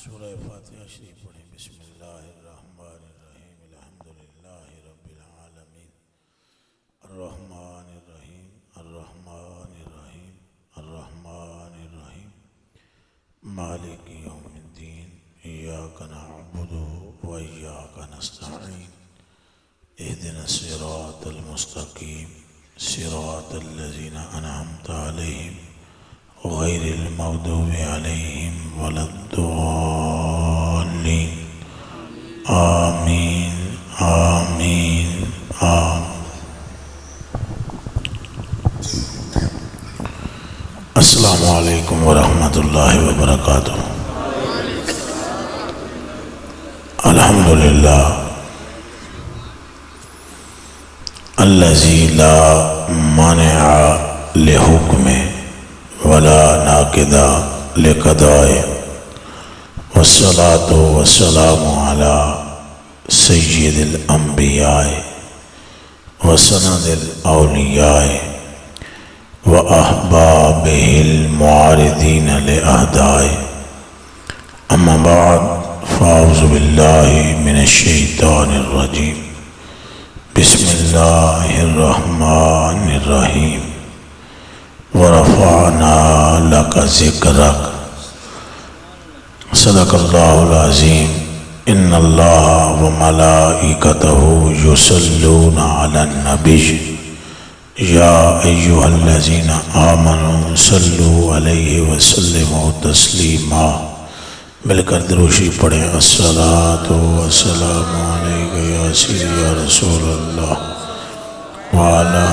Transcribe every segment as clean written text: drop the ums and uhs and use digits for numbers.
सूरह फातिहा शरीफ पढ़ें। बिस्मिल्लाहिर्रहमानिर्रहीम अल्हम्दुलिल्लाहि रब्बिल आलमीन अर्रहमानिर्रहीम अर्रहमानिर्रहीम अर्रहमानिर्रहीम मालिकि यौमिद्दीन इय्याका नअबुदु व इय्याका नस्तईन इहदिनस सिरातल मुस्तकीम सिरातल लज़ीना अनअमता अलैहिम गैरिल मग़दूबि अलैहिम वलद्दॉल्लीन आमीन आमीन आमीन। अस्सलामु अलैकुम वरहमतुल्लाहि वबरकातुहू। अल्हम्दुलिल्लाह अल्लज़ी ला मानिअ लिहुक्मिहि वला नाक़िदा लिक़दाए वस्सलातु वस्सलामु अला सय्यिदिल अंबियाए व सनदिल औलियाए व अहबाबिहिल मुआरिदीन लिअहदाए अम्मा बाद फ़अऊज़ु बिल्लाहि मिनश शैतानिर रजीम बिस्मिल्लाहिर्रहमानिर्रहीम वरफ़अना लका ज़िक्रक सदक़ल्लाहुल अज़ीम। इन्नल्लाह व मलाइकतहु युसल्लूना अलन नबी या अय्युहल्लज़ीना आमनू सल्लु अलैहि व सल्लिमू तस्लीमा। मिलकर दुरूशी पढ़ें। अस्सलातु वस्सलामु अलैका या सय्यदी या रसूलल्लाह व अला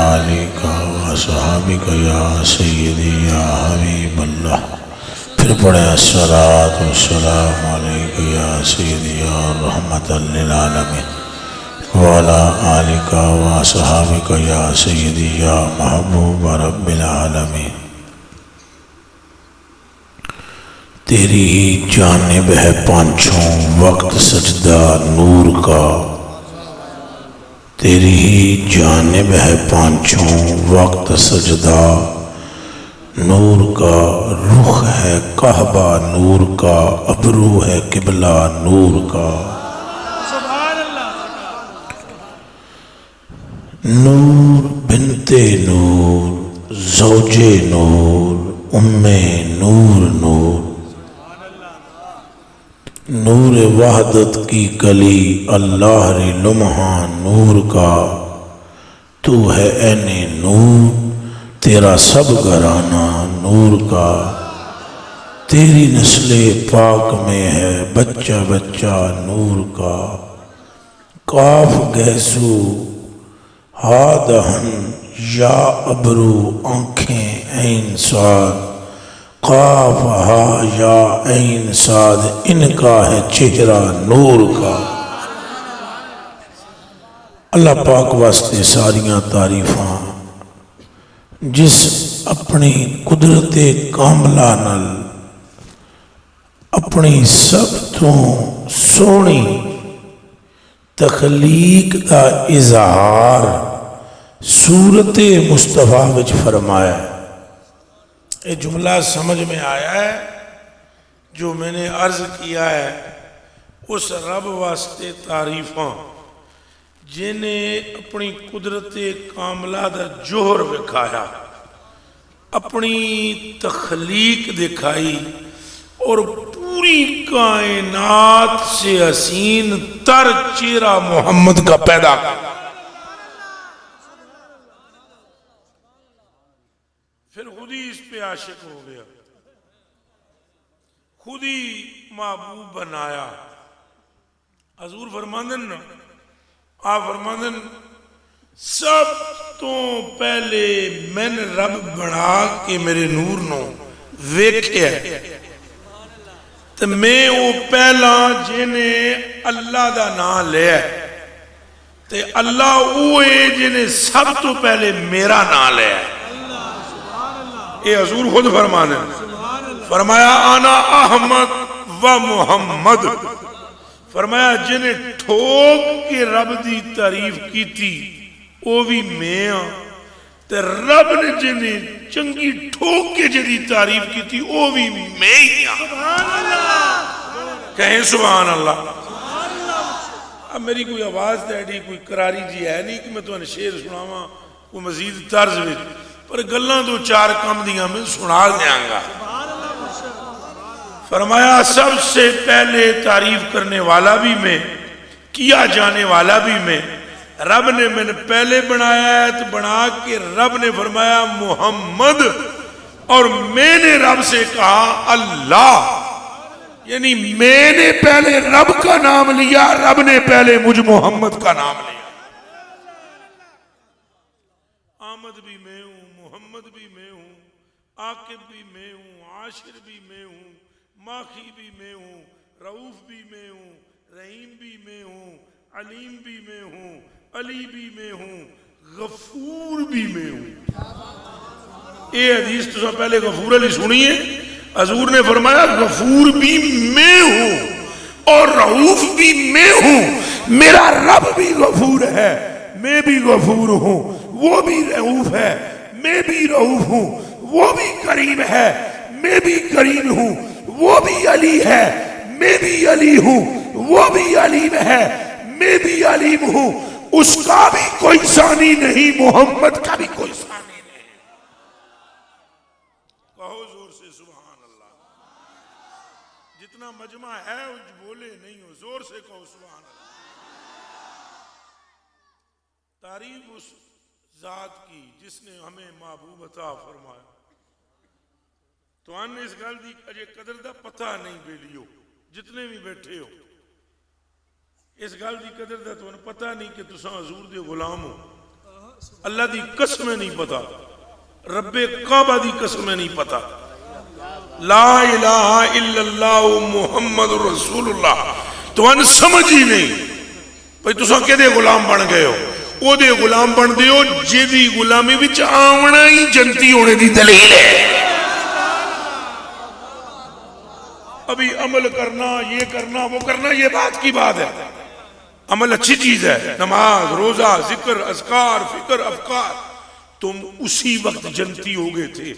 आलिका व अस्हाबिका या सय्यदी या हबीबल्लाह। फिर पढ़ें। अस्सलातु वस्सलामु अलैका या सय्यदी या रहमतल लिल आलमीन व अला आलिका व अस्हाबिका या सय्यदी या महबूब रब्बिल आलमीन। तेरी ही जानिब है पांचों वक्त सजदा नूर का, तेरी ही जानिब है पांचों वक्त सजदा नूर का। रुख है कहबा नूर का, अबरू है किबला नूर का। नूर बिनते नूर ज़ौजे नूर उम्मे नूर नूर। नूर वहदत की कली अल्लाह रे लम्हा नूर का। तू है ऐने नूर तेरा सब घराना नूर का। तेरी नस्ले पाक में है बच्चा बच्चा नूर का। काफ गैसू हा दहन या अबरू आँखें ऐन साद। काफ हा या ऐन साद इनका है चेहरा नूर का। अल्लाह पाक वास्ते सारियां तारीफां जिस अपनी कुदरत कामला नल अपनी सब तो सोहनी तखलीक का इजहार सूरत मुस्तफा विच फरमाया। ये जुमला समझ में आया है जो मैंने अर्ज किया है। उस रब वास्ते तारीफां जिन्हें अपनी कुदरत कामला दा जोहर विखाया, अपनी तखलीक दिखाई और पूरी कायनात से हसीन तर चेहरा मोहम्मद का पैदा किया। फिर खुद ही इस पे आशिक हो गया, खुद ही महबूब बनाया। हजूर फरमांदन ना, आप फरमांदन सब तो पहले मैंने रब बना के मेरे नूर नो वेख्या तो मैं वो पहला जिन्हें अल्लाह दा नाम लिया ते अल्लाह वो है जिन्हें सब तो पहले मेरा नाम लिया। ये हजूर खुद फरमाने फरमाया आना अहमद व मुहम्मद। फरमाया जिन्हें ठोक के रब की तारीफ की थी वो भी मैं हाँ ते रब ने जिन्हें चंगी ठोक के जिहदी तारीफ की थी वो भी मैं ही हाँ। कहें सुभान अल्लाह। अब मेरी कोई आवाज़ तो एडी कोई करारी जी है नहीं कि मैं तुम्हें शेर सुनावा कोई मजीद तर्ज में, पर गल्लां दो चार कम दियां मैं सुना देंगा। फरमाया सबसे पहले तारीफ करने वाला भी मैं, किया जाने वाला भी मैं। रब ने मैंने पहले बनाया है तो बना के रब ने फरमाया मोहम्मद, और मैंने रब से कहा अल्लाह, यानी मैंने पहले रब का नाम लिया, रब ने पहले मुझ मोहम्मद का नाम लिया। आमद भी मैं हूं, मोहम्मद भी मैं हूं, आकिब भी मैं हूं, आशिर भी मैं हूं, माखी भी मैं हूं, रऊफ भी मैं हूं, रहीम भी मैं हूं, अलीम भी मैं हूं, अली भी मैं हूं, गफूर भी मैं हूं। ये हदीस तो पहले गफूर अली सुनिए। हजूर ने फरमाया गफूर भी मैं हूं और रऊफ भी मैं हूं, मेरा रब भी गफूर है, मैं भी गफूर हूं, वो भी रऊफ है, मैं भी रऊफ हूं, वो भी करीम है, मैं भी करीम हूं, वो भी अली है, मैं भी अली हूं, वो भी अलीम है, मैं भी अलीम हूं। उसका भी कोई सानी नहीं, मोहम्मद का भी कोई सानी नहीं। कहो जोर से सुभान अल्लाह। जितना मजमा है उस बोले नहीं हो, जोर से कहो सुभान अल्लाह। तारीफ उस जात की जिसने हमें महबूब अता फरमाया। तो आने इस गल दी अजे कदर दा पता नहीं बेलियो, जितने भी बैठे हो इस गल की कदर का तुहानू पता नहीं कि तुसा हजूर दे गुलाम हो। अल्लाह की कसम नहीं पता, रब्बे काबा की कसम नहीं पता। ला इलाहा इल्लल्लाह मुहम्मद रसूलुल्लाह तुहानू समझ ही नहीं भाई तुसा किहदे गुलाम बन गए हो। ओदे गुलाम बनदे हो जिहदी गुलामी विच आवना ही जन्नती होने की दलील है। अभी अमल करना, ये करना, वो करना, ये बात की बात है। अमल अच्छी चीज है, नमाज, रोजा, जिक्र, अज़कार, फिक्र, अफकार। तुम उसी वक्त जन्नती हो गए थे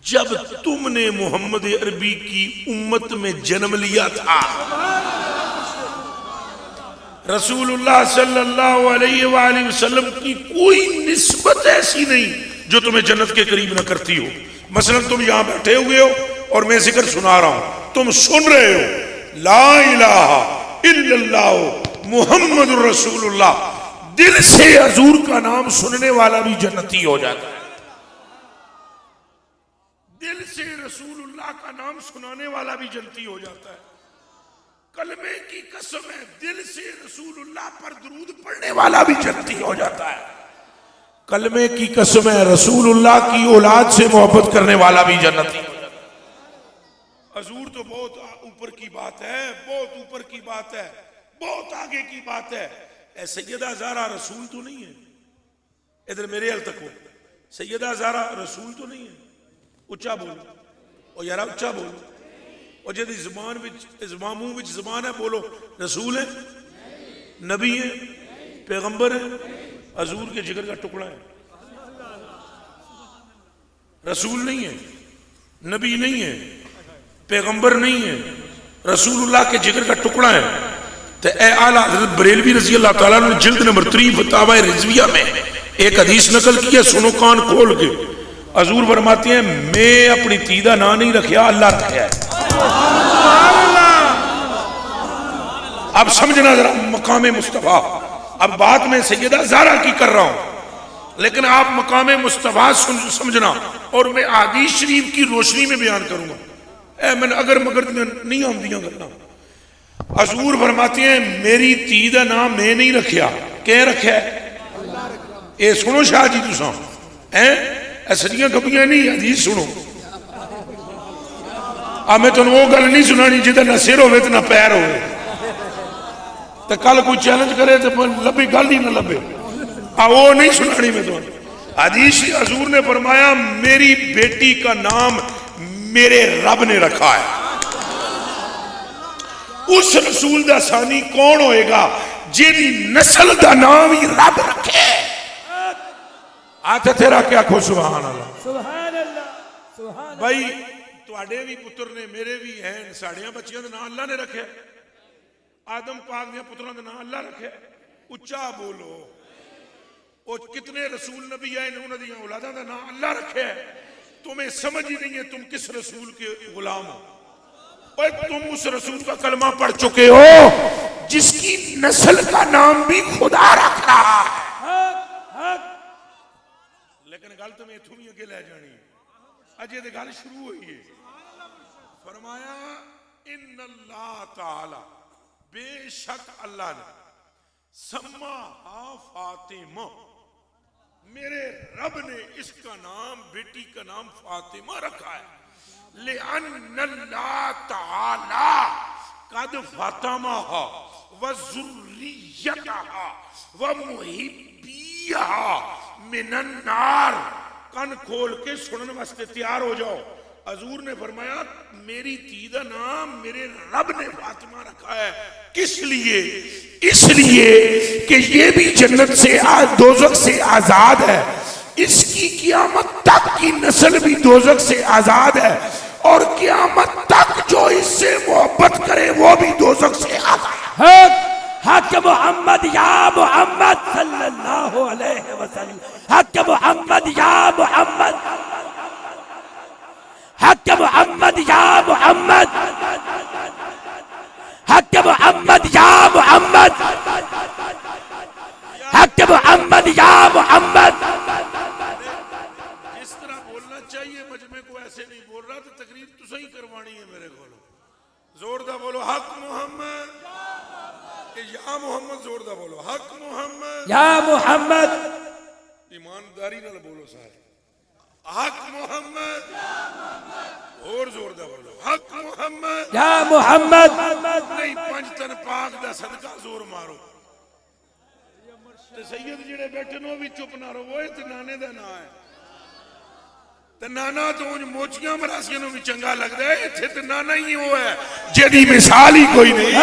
जब तुमने मोहम्मद अरबी की उम्मत में जन्म लिया था। रसूलुल्लाह सल्लल्लाहु अलैहि वसल्लम की कोई निस्बत ऐसी नहीं जो तुम्हें जन्नत के करीब न करती हो। मसलन तुम यहां बैठे हुए हो और मैं जिक्र सुना रहा हूं, तुम सुन रहे हो ला इलाहा इल्लल्लाह मुहम्मद रसूलुल्लाह, दिल से हजूर का नाम सुनने वाला भी जन्नती हो जाता है। दिल से रसूलुल्लाह का नाम सुनाने वाला भी जन्नती हो जाता है। कलमे की कसम है, दिल से रसूलुल्लाह पर दुरूद पढ़ने वाला भी जन्नती हो जाता है। कलमे की कसम है, रसूलुल्लाह की औलाद से मोहब्बत करने वाला भी जन्नती हो जाता है। हजूर तो बहुत ऊपर की बात है, बहुत ऊपर की बात है, बहुत आगे की बात है। सैयदा ज़हरा रसूल तो नहीं है। इधर मेरे हल तक हो, सैयदा ज़हरा रसूल तो नहीं है। उच्चा बोलो और यारा उच्चा बोलो, और जिहदी ज़बान विच मुंह विच ज़बान है बोलो रसूल है, नबी है, पैगंबर है, हजूर के जिगर का टुकड़ा है। रसूल नहीं है, नबी नहीं है, पैगंबर नहीं है, रसूलुल्लाह के जिगर का टुकड़ा है। तो ए आला हज़रत बरेलवी रज़ी अल्लाह ताला ने जिल्द नंबर 3 फतावा रिज़विया में एक हदीस नकल की है, सुनो कान खोल के। हजूर फरमाते हैं मैं अपनी धी का नाम नहीं रखा, अल्लाह रखा है। अब समझना जरा मकाम मुस्तफा। अब बात मैं सैयदा ज़हरा की कर रहा हूं, लेकिन आप मकाम मुस्तफा समझना, और मैं हदीस शरीफ की रोशनी में बयान करूंगा। मैंने अगर मगर नहीं आउंदियां गल्लां। हजूर फरमाते हैं मेरी धी का नाम मैं नहीं रखा, क्या रखा है? ये सुनो शाह जी, तुसा असलियां कबियां नहीं, हदीस सुनो। मैं तुहानू वो गल नहीं सुनानी जिहदा ना सिर होवे ते ना पैर होवे। तो कल कोई चैलेंज करे तो लभे गल ही ना लभे, वो नहीं सुनानी मैं तुहानू। हदीस हजूर ने फरमाया मेरी बेटी का नाम मेरे रब ने रखा है। उस रसूल दा सानी कौन होएगा जिहदी नस्ल दा नाम ही रब रखे। हाथ तेरा क्या आखो सुभान अल्लाह। सुभान अल्लाह, सुभान भाई तुहाडे भी पुत्र ने, मेरे भी हैं, साड़ियां बच्चियां दा नाम अल्लाह ने रखे। आदम पाक दे पुत्रों का नाम अल्लाह रखे, उच्चा बोलो। और कितने रसूल नबी आए उन्होंने दी औलादा का नाम अल्लाह रखे। तुम्हें समझ ही नहीं है तुम किस रसूल के गुलाम हो। और तुम उस रसूल का कलमा पढ़ चुके हो जिसकी नस्ल का नाम भी खुदा रख रहा है। लेकिन गल तुम्हें इथों भी अगे ले जानी है, अजे तो गल शुरू हुई है। फरमाया इन्नल्लाह ताला, बेशक अल्लाह ने, सम्मा फातिमा, मेरे रब ने इसका नाम, बेटी का नाम फातिमा रखा है। लिअन्नल्लाह ताला कद फातमाहा व ज़ुर्रियतहा व मुहिब्बिहा मिनन नार। कान खोल के सुनने वास्ते तैयार हो जाओ। हजूर ने फरमाया मेरी धी का नाम मेरे रब ने फातिमा रखा है। किस लिए? इसलिए कि ये भी जन्नत से दोज़ख से आजाद है, इसकी क़यामत तक की नस्ल भी दोज़ख से आजाद है, और क़यामत तक जो इससे मोहब्बत करे वो भी दोज़ख से आजाद है। हक मोहम्मद या मोहम्मद सल्लल्लाहु अलैहि वसल्लम, हक मोहम्मद या मोहम्मद, हक मोहम्मद या मोहम्मद, हक मोहम्मद या मोहम्मद, हक मोहम्मद या मोहम्मद। जिस तरह बोलना चाहिए मजमे को ऐसे नहीं बोल रहा, तो तकरीर तुझे ही करवानी है मेरे को। जोरदार बोलो हक मोहम्मद, या मोहम्मद, जोरदार बोलो हक मोहम्मद या मोहम्मद। ईमानदारी नाल बोलो सारे, हक मोहम्मद, और जोरदार बोलो हक मोहम्मद या मोहम्मद। नहीं पंज तन पाक दा सदका जोर मारो। ते सैयद जिहड़े बैठे नो भी चुप ना रहो, ते नाने दा नाम है। ते नाना तो उन मोचियां मरासियां नु भी चंगा लगदा है, इत्थे ते नाना ही वो है जेदी मिसाल ही कोई नहीं।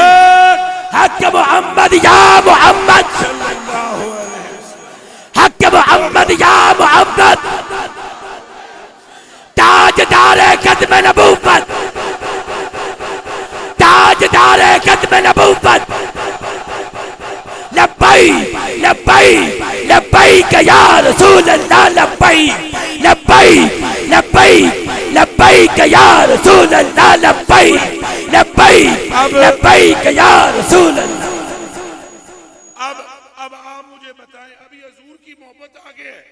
हक मोहम्मद या मोहम्मद सल्लल्लाहु अलैहि वसल्लम, हक मोहम्मद या मोहम्मद। ताजदारे खत्म नबूवत, ताजदारे खत्म नबूवत। लब्बैक लब्बैक लब्बैक या रसूल अल्लाह, लब्बैक लब्बैक लब्बैक लब्बैक या रसूल अल्लाह, लब्बैक लब्बैक लब्बैक या रसूल अल्लाह। अब आप मुझे बताएं, अभी हजूर की मोहब्बत आगे है,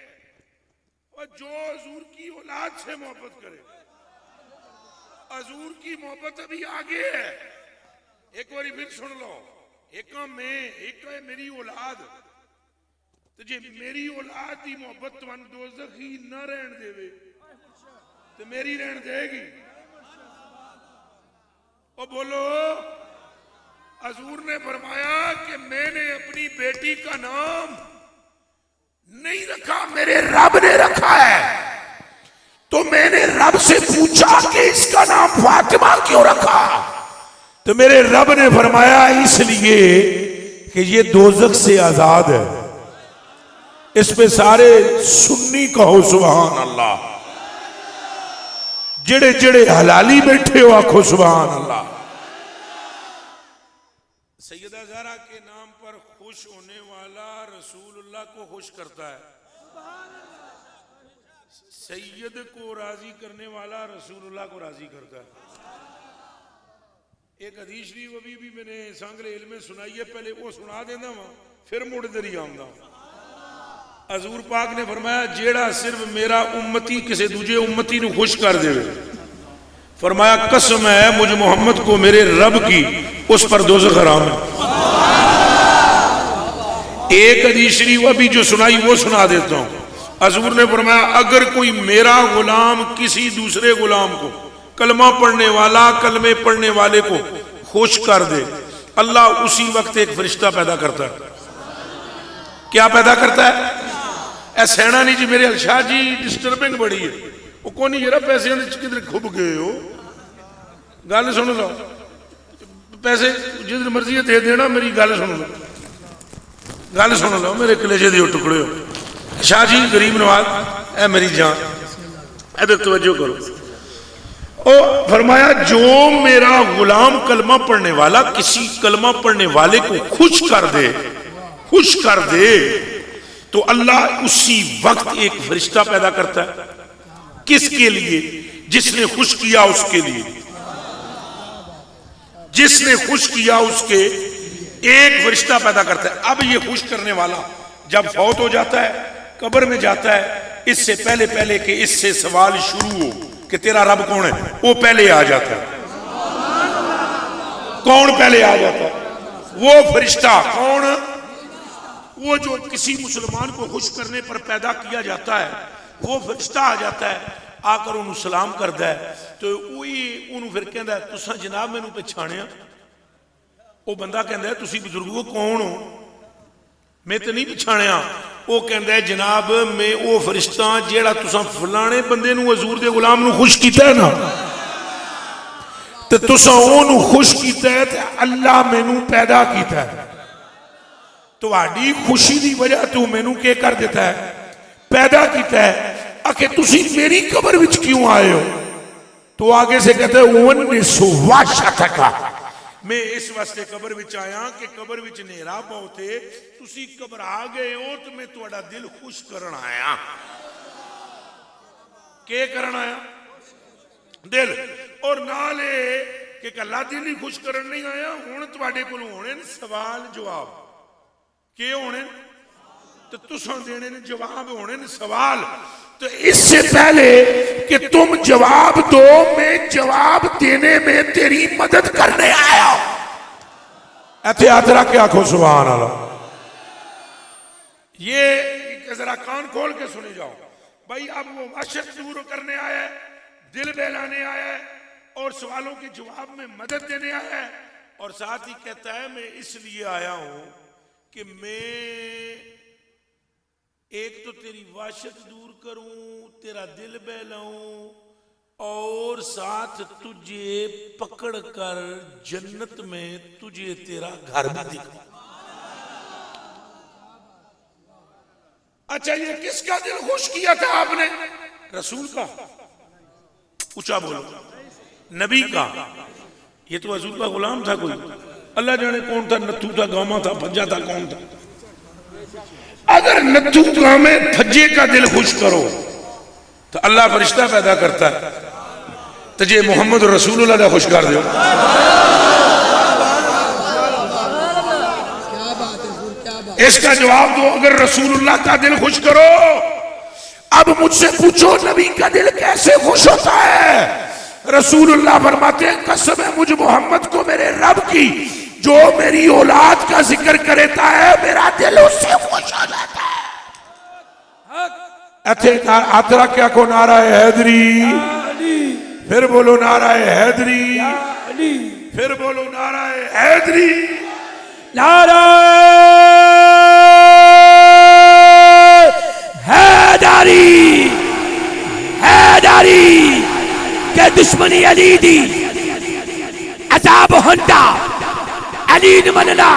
और जो हजूर की औलाद से मोहब्बत करे, हजूर की मोहब्बत अभी आगे है। एक बार फिर सुन लो, एक मैं, एक है मेरी औलाद। तो जे मेरी औलाद की मोहब्बत तुम दोज़ख ही न रहन देवे, तो मेरी रहन देगी? और बोलो, हजूर ने फरमाया कि मैंने अपनी बेटी का नाम नहीं रखा, मेरे रब ने रखा है। तो मैंने रब से पूछा कि इसका नाम फातिमा क्यों रखा? तो मेरे रब ने फरमाया इसलिए कि ये दोज़ख से आजाद है। इस पे सारे सुन्नी कहो सुभान अल्लाह, जेड़े जेड़े हलाली बैठे हो आखो सुभान अल्लाह। सैयदा ज़हरा के नाम पर खुश होने वाला रसूलुल्लाह को खुश करता है, सैयद को राजी करने वाला रसूलुल्लाह को राजी करता है। एक हदीस शरीफ अभी भी मैंने सांगले इल्म में सुनाई है, पहले वो सुना देना वहां, फिर मुड़ इधर ही आऊंगा। हजूर पाक ने फरमाया जेड़ा सिर्फ मेरा उम्मती किसी दूजे उम्मती को खुश कर दे, फरमाया कसम है मुझ मोहम्मद को मेरे रब की, उस पर दोज़ख हराम है। एक हदीस शरीफ अभी जो सुनाई वो सुना देता हूं। हजूर ने फरमाया अगर कोई मेरा गुलाम किसी दूसरे गुलाम को, कलमा पढ़ने वाला कलमे पढ़ने वाले को खुश कर दे, अल्लाह उसी वक्त एक फरिश्ता पैदा करता है। क्या पैदा करता है? ऐ सहना नहीं जी मेरे अलशाह जी, डिस्टर्बिंग बड़ी है। वो कौन जरा पैसे किधर खुब गए हो, गल सुन लो, पैसे जिधर मर्जी दे देना, मेरी गल सुन लो, गल सुन लो मेरे कलेजे के टुकड़े हो। शाह जी गरीब नवाज, ऐ मेरी जान, इधर तवज्जो करो। और फरमाया जो मेरा गुलाम कलमा पढ़ने वाला किसी कलमा पढ़ने वाले को खुश कर दे तो अल्लाह उसी वक्त एक फरिश्ता पैदा करता है। किसके लिए? जिसने खुश किया उसके लिए, जिसने खुश किया उसके एक फरिश्ता पैदा करता है। अब ये खुश करने वाला जब फौत हो जाता है, कब्र में जाता है, इससे पहले कि इससे सवाल शुरू हो कि तेरा रब कौन है, वो पहले आ जाता है। कौन पहले आ जाता है? वो फरिश्ता। कौन? वो जो किसी मुसलमान को खुश करने पर पैदा किया जाता है, वो फरिश्ता आ जाता है, आकर उन्हें सलाम करता है। तो वही उन्हें फिर कहता है तुसा जनाब मैनू पछाणिया? वो बंदा कहता है तुसी बुजुर्गो कौन हो? मैं तो नहीं पछाणिया। वो कहता है जनाब मैं वो फरिश्ता जेड़ा तुसा फलाने बंदे नू हजूर दे गुलाम नू खुश कीता है ना, ते तुसा ओनू खुश कीता है ते अल्लाह मैनू पैदा कीता है। तुहाडी खुशी दी वजह तू मैनू के कर देता है? पैदा कीता है। आखे तुसी मेरी कब्र विच क्यों आए हो? तो आगे से कहते हैं मैं इस वास्ते कब्र विच आया कि कब्र विच नेरा बहुत है, तुसी घबरा गए हो तो मैं तुहाडा दिल खुश करन आया। के करन आया? दिल। और नाले कि कल्ला दिल ही खुश करन नहीं आया, हुण तुहाडे कोल होणे सवाल जवाब। के होणे? तो तुसां देने ने जवाब होने ने सवाल। तो इससे पहले कि तुम जवाब दो, मैं जवाब देने में तेरी मदद करने आया हूं। ऐसे हाथ रख के आखो सुभान अल्लाह। ये जरा कान खोल के सुने जाओ भाई। अब वो वहशत दूर करने आया है, दिल बहलाने आया है और सवालों के जवाब में मदद देने आया है। और साथ ही कहता है मैं इसलिए आया हूं कि मैं एक तो तेरी वहशत दूर करूं, तेरा दिल बहलाऊं और साथ तुझे पकड़कर जन्नत में तुझे तेरा घर भी दिखाऊं। अच्छा, ये किसका दिल खुश किया था आपने? रसूल का। ऊंचा बोलो। नबी का। ये तो हजूर का गुलाम था कोई, अल्लाह जाने कौन था, नत्थू था, गामा था, भज्जा था, कौन था। अगर नत्थू गामे थज्जे का दिल खुश करो तो अल्लाह फरिश्ता पैदा करता है तो जे मोहम्मद रसूलुल्लाह का खुश कर दो। इसका जवाब दो। अगर रसूलुल्लाह का दिल खुश करो। अब मुझसे पूछो नबी का दिल कैसे खुश होता है? रसूलुल्लाह फरमाते हैं कसम है मुझ मोहम्मद को मेरे रब की, जो मेरी औलाद का जिक्र करता है मेरा दिल उससे खुश हो जाता है। आतरा क्या को नारा है हैदरी? फिर बोलो नारा है हैदरी। फिर बोलो नारा है हैदरी। नारा हैदरी। हैदरी के दुश्मनी अली दी अजाब होंदा, अली ने मनना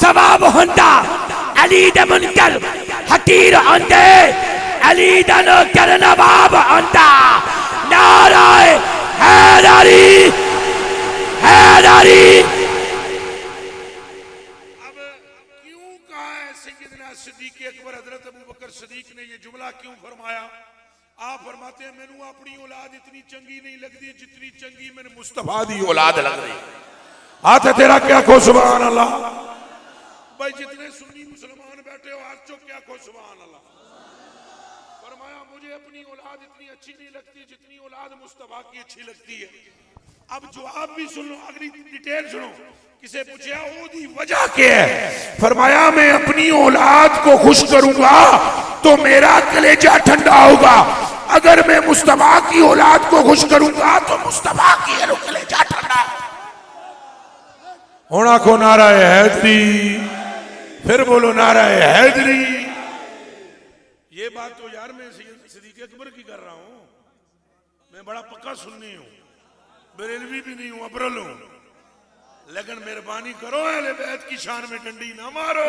सवाब होंदा, अली दे मुनकर हकीर होंदे, अली दा नौकर नवाब होंदा। नारा हैदरी। हैदरी। अब क्यों कहा है सैयदना सिद्दीक अकबर हजरत अबू बकर सिद्दीक ने ये जुमला क्यों फरमाया? आप फरमाते हैं मैनू अपनी औलाद इतनी चंगी नहीं लगती जितनी चंगी मैंने मुस्तफा दी औलाद लग रही। हाथ है तेरा क्या खो सुभान अल्लाह। भाई जितने सुन्नी मुसलमान बैठे हो हाथ चो क्या खो सुभान अल्लाह। फरमाया मुझे अपनी औलाद इतनी अच्छी नहीं लगती जितनी औलाद मुस्तफा की अच्छी लगती है। अब जवाब भी सुन लो, अगली डिटेल सुनो। किसे पूछा ओदी वजह क्या है? फरमाया मैं अपनी औलाद को खुश करूंगा तो मेरा कलेजा ठंडा होगा, अगर मैं मुस्तफा की औलाद को खुश करूंगा तो मुस्तफा की कलेजा ठंडा होना। को नारा है हैदरी। फिर बोलो नारा है हैदरी। ये बात तो यार मैं सिद्दीक अकबर की कर रहा हूं। मैं बड़ा पक्का सुन्नी हूं, बरेलवी भी नहीं हूं, अबरल हूं, लेकिन मेहरबानी करो अहले बैत की शान में डंडी ना मारो।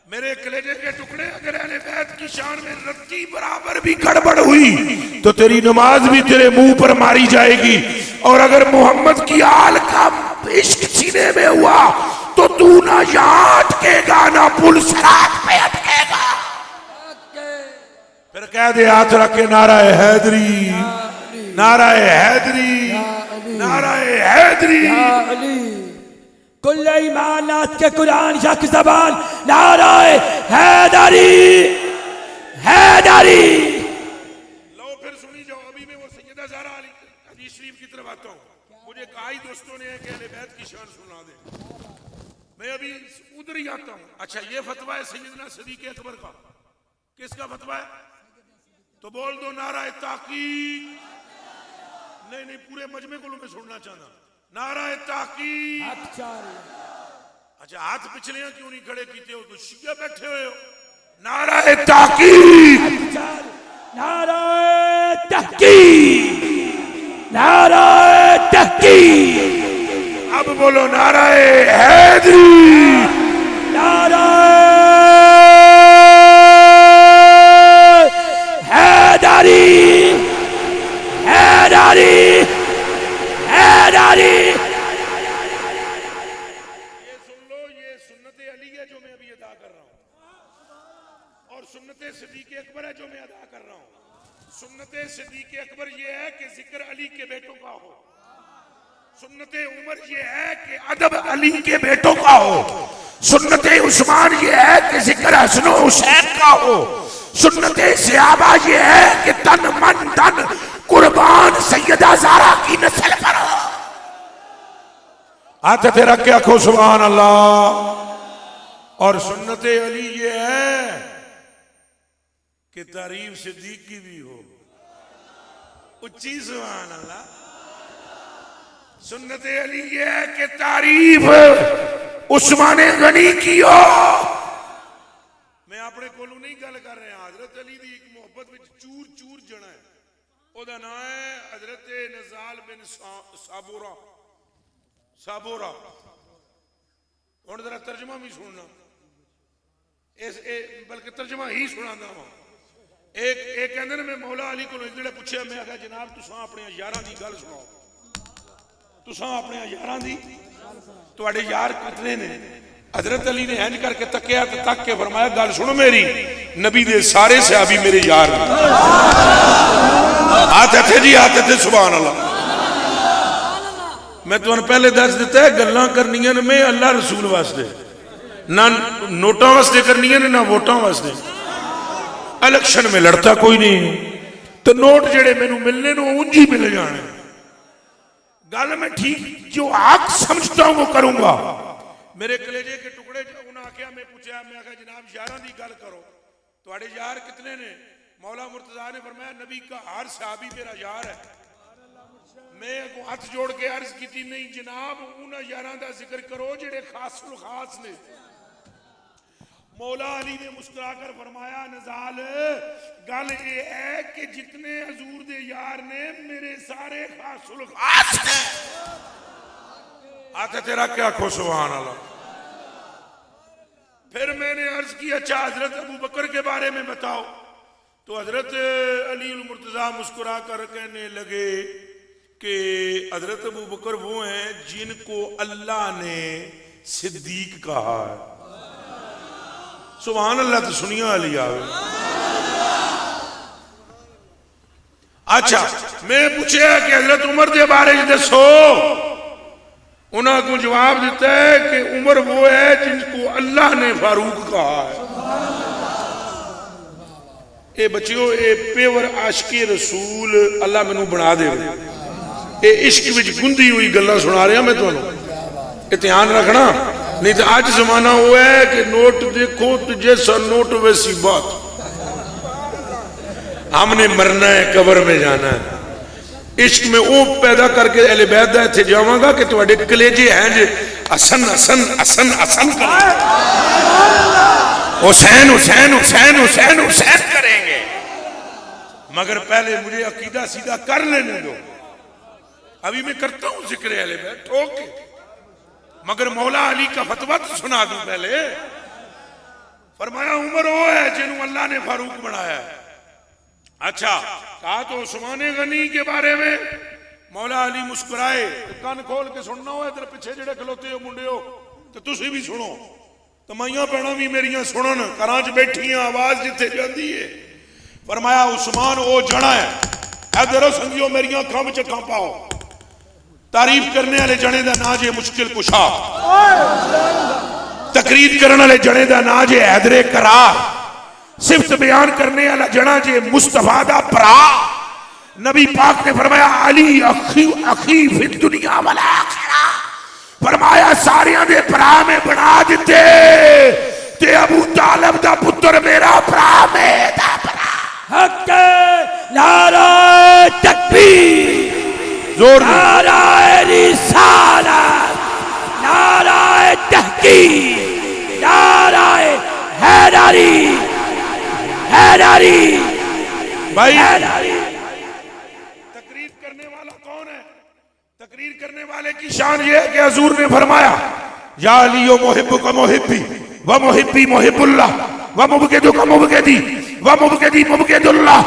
मेरे कलेजे के टुकड़े अगर अहले बैत की शान में रत्ती बराबर भी गड़बड़ हुई तो तेरी नमाज भी तेरे मुंह पर मारी जाएगी। और अगर मोहम्मद की आल का इश्क सीने में हुआ तो तू ना यहाँ अटकेगा ना पुल सरात पे अटकेगा। फिर कह दे हाथ रख के नाराए हैदरी, नाराए हैदरी, नाराए हैदरी। कुल ईमानात के कुरान यक ज़बान नाराए हैदरी, हैदरी। लो फिर सुनी जाओ। अभी मैं वो सैयदा ज़हरा अली हदीस शरीफ की तरफ आता हूँ। मुझे कहा ही दोस्तों ने कि अहले बैत की शान सुना दे, मैं अभी उधर ही आता हूँ। अच्छा, ये फतवा है सैयदना सिद्दीक़ अकबर का। किसका फतवा है? तो बोल दो नाराए ताकीक। नहीं नहीं, पूरे मजमे को मैं सुनना चाहता। नाराए ताकीक। अच्छा, हाथ पिछले क्यों नहीं खड़े कीते हो? तो शिया बैठे हुए हो। नाराए ताकीक, नाराए तहकीक, नाराए तहकीक। अब बोलो नाराए हैदरी, नाराए हैदरी, हैदरी, हैदरी। ये सुन लो, ये सुन्नत अली है जो मैं अभी अदा कर रहा हूं, और सुन्नत सिद्दीक़ अकबर है जो मैं अदा कर रहा हूं। सुन्नत सिद्दीक़ अकबर ये है कि जिक्र अली के बेटों का हो। सुन्नत उमर ये है कि अदब अली के बेटों का हो। सुन्नत उस्मान ये है कि जिक्र हसन हुसैन का हो। सुन्नत सहाबा ये है कि तन मन धन कुर्बान सैयदा ज़हरा की नस्ल पर हो। हाथ पे रख के आखो सुभान अल्लाह। और सुन्नत अली ये है कि तारीफ सिद्दीक की भी हो। उच्ची सुभान अल्लाह। सुन्नत अली ये है कि तारीफ उस्मान गनी की हो। मैं अपने कोलू नहीं गल कर रहा। हजरत अली दी एक मोहब्बत विच चूर चूर जना है। ओदा नाम है हजरत नज़ाल बिन साबोरा। साबोरा हुण जरा तर्जमा भी सुनना। बल्कि तर्जमा ही सुनांदा वा। एक कहंदे ने मैं मौला अली को जिहड़ा पूछया, मैं आखिया जनाब तुसां अपने यारां दी गल सुनाओ। तुसां अपने यारां दी, तुहाडे यार कितने ने? हजरत अली ने इंज करके तकिया ते तक के फरमाया गल सुनो मेरी, नबी दे सारे सहाबी मेरे यार ने। हाथ इत्थे जी, हाथ इत्थे सुभान अल्लाह। मैं तुहानू पहले दस दिता है गल्लां करनियां ने मैं अल्लाह रसूल वास्ते, ना नोटां वास्ते करनियां ने ना वोटां वास्ते। इलेक्शन में लड़ता कोई नहीं, तो नोट जेड़े मैनू मिलने नो उंज ही मिल जाने। गल मैं ठीक जो हक समझता हूं वो करूंगा। मेरे कलेजे के टुकड़े उन्हें आख्या, मैं पूछा, मैं आख्या जनाब यारां दी गल करो, तुहाडे यार कितने ने? मौला मुर्तजा ने फरमाया नबी का हर सहाबी मेरा यार है। मैं अगों हाथ जोड़ के अर्ज की, नहीं जनाब उन्हां यारां दा जिक्र करो जेड़े खासुल खास ने। मौला अली ने मुस्कुराकर फरमाया नज़ाल गल ये है कि जितने हजूर दे यार ने मेरे सारे खासुल खास ने। हाथ तेरा क्या खो सुभान अल्लाह। फिर मैंने अर्ज की अच्छा हजरत अबू बकर के बारे में बताओ। तो हजरत अली मुर्तजा मुस्कुरा कर कहने लगे कि हजरत अबू बकर वो हैं जिनको अल्लाह ने सिद्दीक कहा है। सुभान अल्लाह। तो सुनिया अली आवे। अच्छा, मैं पूछा कि हजरत उमर के बारे में दसो। उन्होंने जवाब दिता है कि उमर वो है जिनको अल्लाह ने फारूक कहा है। ये बच्चियों ये पेवर आशिकी रसूल अल्लाह मैनू बना दे। ये इश्क विच गुंदी हुई गल्लां सुना रहा मैं तुहानू, ये ध्यान रखना। नहीं तो आज जमाना वो है कि नोट देखो तो जैसा नोट वैसी बात। हमने मरना है, कब्र में जाना है। इश्क में वो पैदा करके अहले बैत दा इत्थे जावांगा कि तुहाडे कलेजे हैं जे हसन हसन हसन हसन हुसैन हुसैन हुसैन हुसैन हुसैन करेंगे। मगर पहले मुझे अकीदा सीधा कर लेने दो। अभी मैं करता हूं जिक्र अहले बैत ठोक के, मगर मौला अली का फतवा तो सुना दूं पहले। फरमाया उमर वो है जिन्होंने अल्लाह ने फारूक बनाया है। अच्छा, कहा तो उस्मान गनी के बारे में। मौला अली मुस्कुराए, कान खोल के सुनना हो, इधर पिछे जेड़े खलोते हो मुंडे हो तो तुसी भी सुनो, तो माइया भैणा भी मेरिया सुनन, घरां च बैठियां आवाज जिथे जाती है। फरमाया उस्मान वो जड़ा है, इधर संगियो मेरिया अखां विच अखां पाओ, तारीफ करने वाले जने का ना जे मुश्किल कुशा, तकरीर करने वाले जने का ना जे हैदरे करार, सिफ्त बयान करने वाला जना जे मुस्तफा दा भरा। नबी पाक ने फरमाया अली अखी अखी फिर दुनिया वाला आखिरा, फरमाया सारियां दे भरा में बना दिते, ते अबू तालिब दा पुत्र मेरा भरा मेरा भरा। हक नारा तकबीर, जोर नारा रिसालत, नारा तहकीक, नारा हैदरी, हैदरी भाई। हैदरी। तकरीर करने वाला कौन है? तकरीर करने वाले की शान ये है कि हजूर ने फरमाया या अलियो मुहिब्बुका मुहिब्बी व मुहिब्बी मुहिब्बुल्लाह व मुबगिदुका मुबगिदी व मुबगिदी मुबगिदुल्लाह,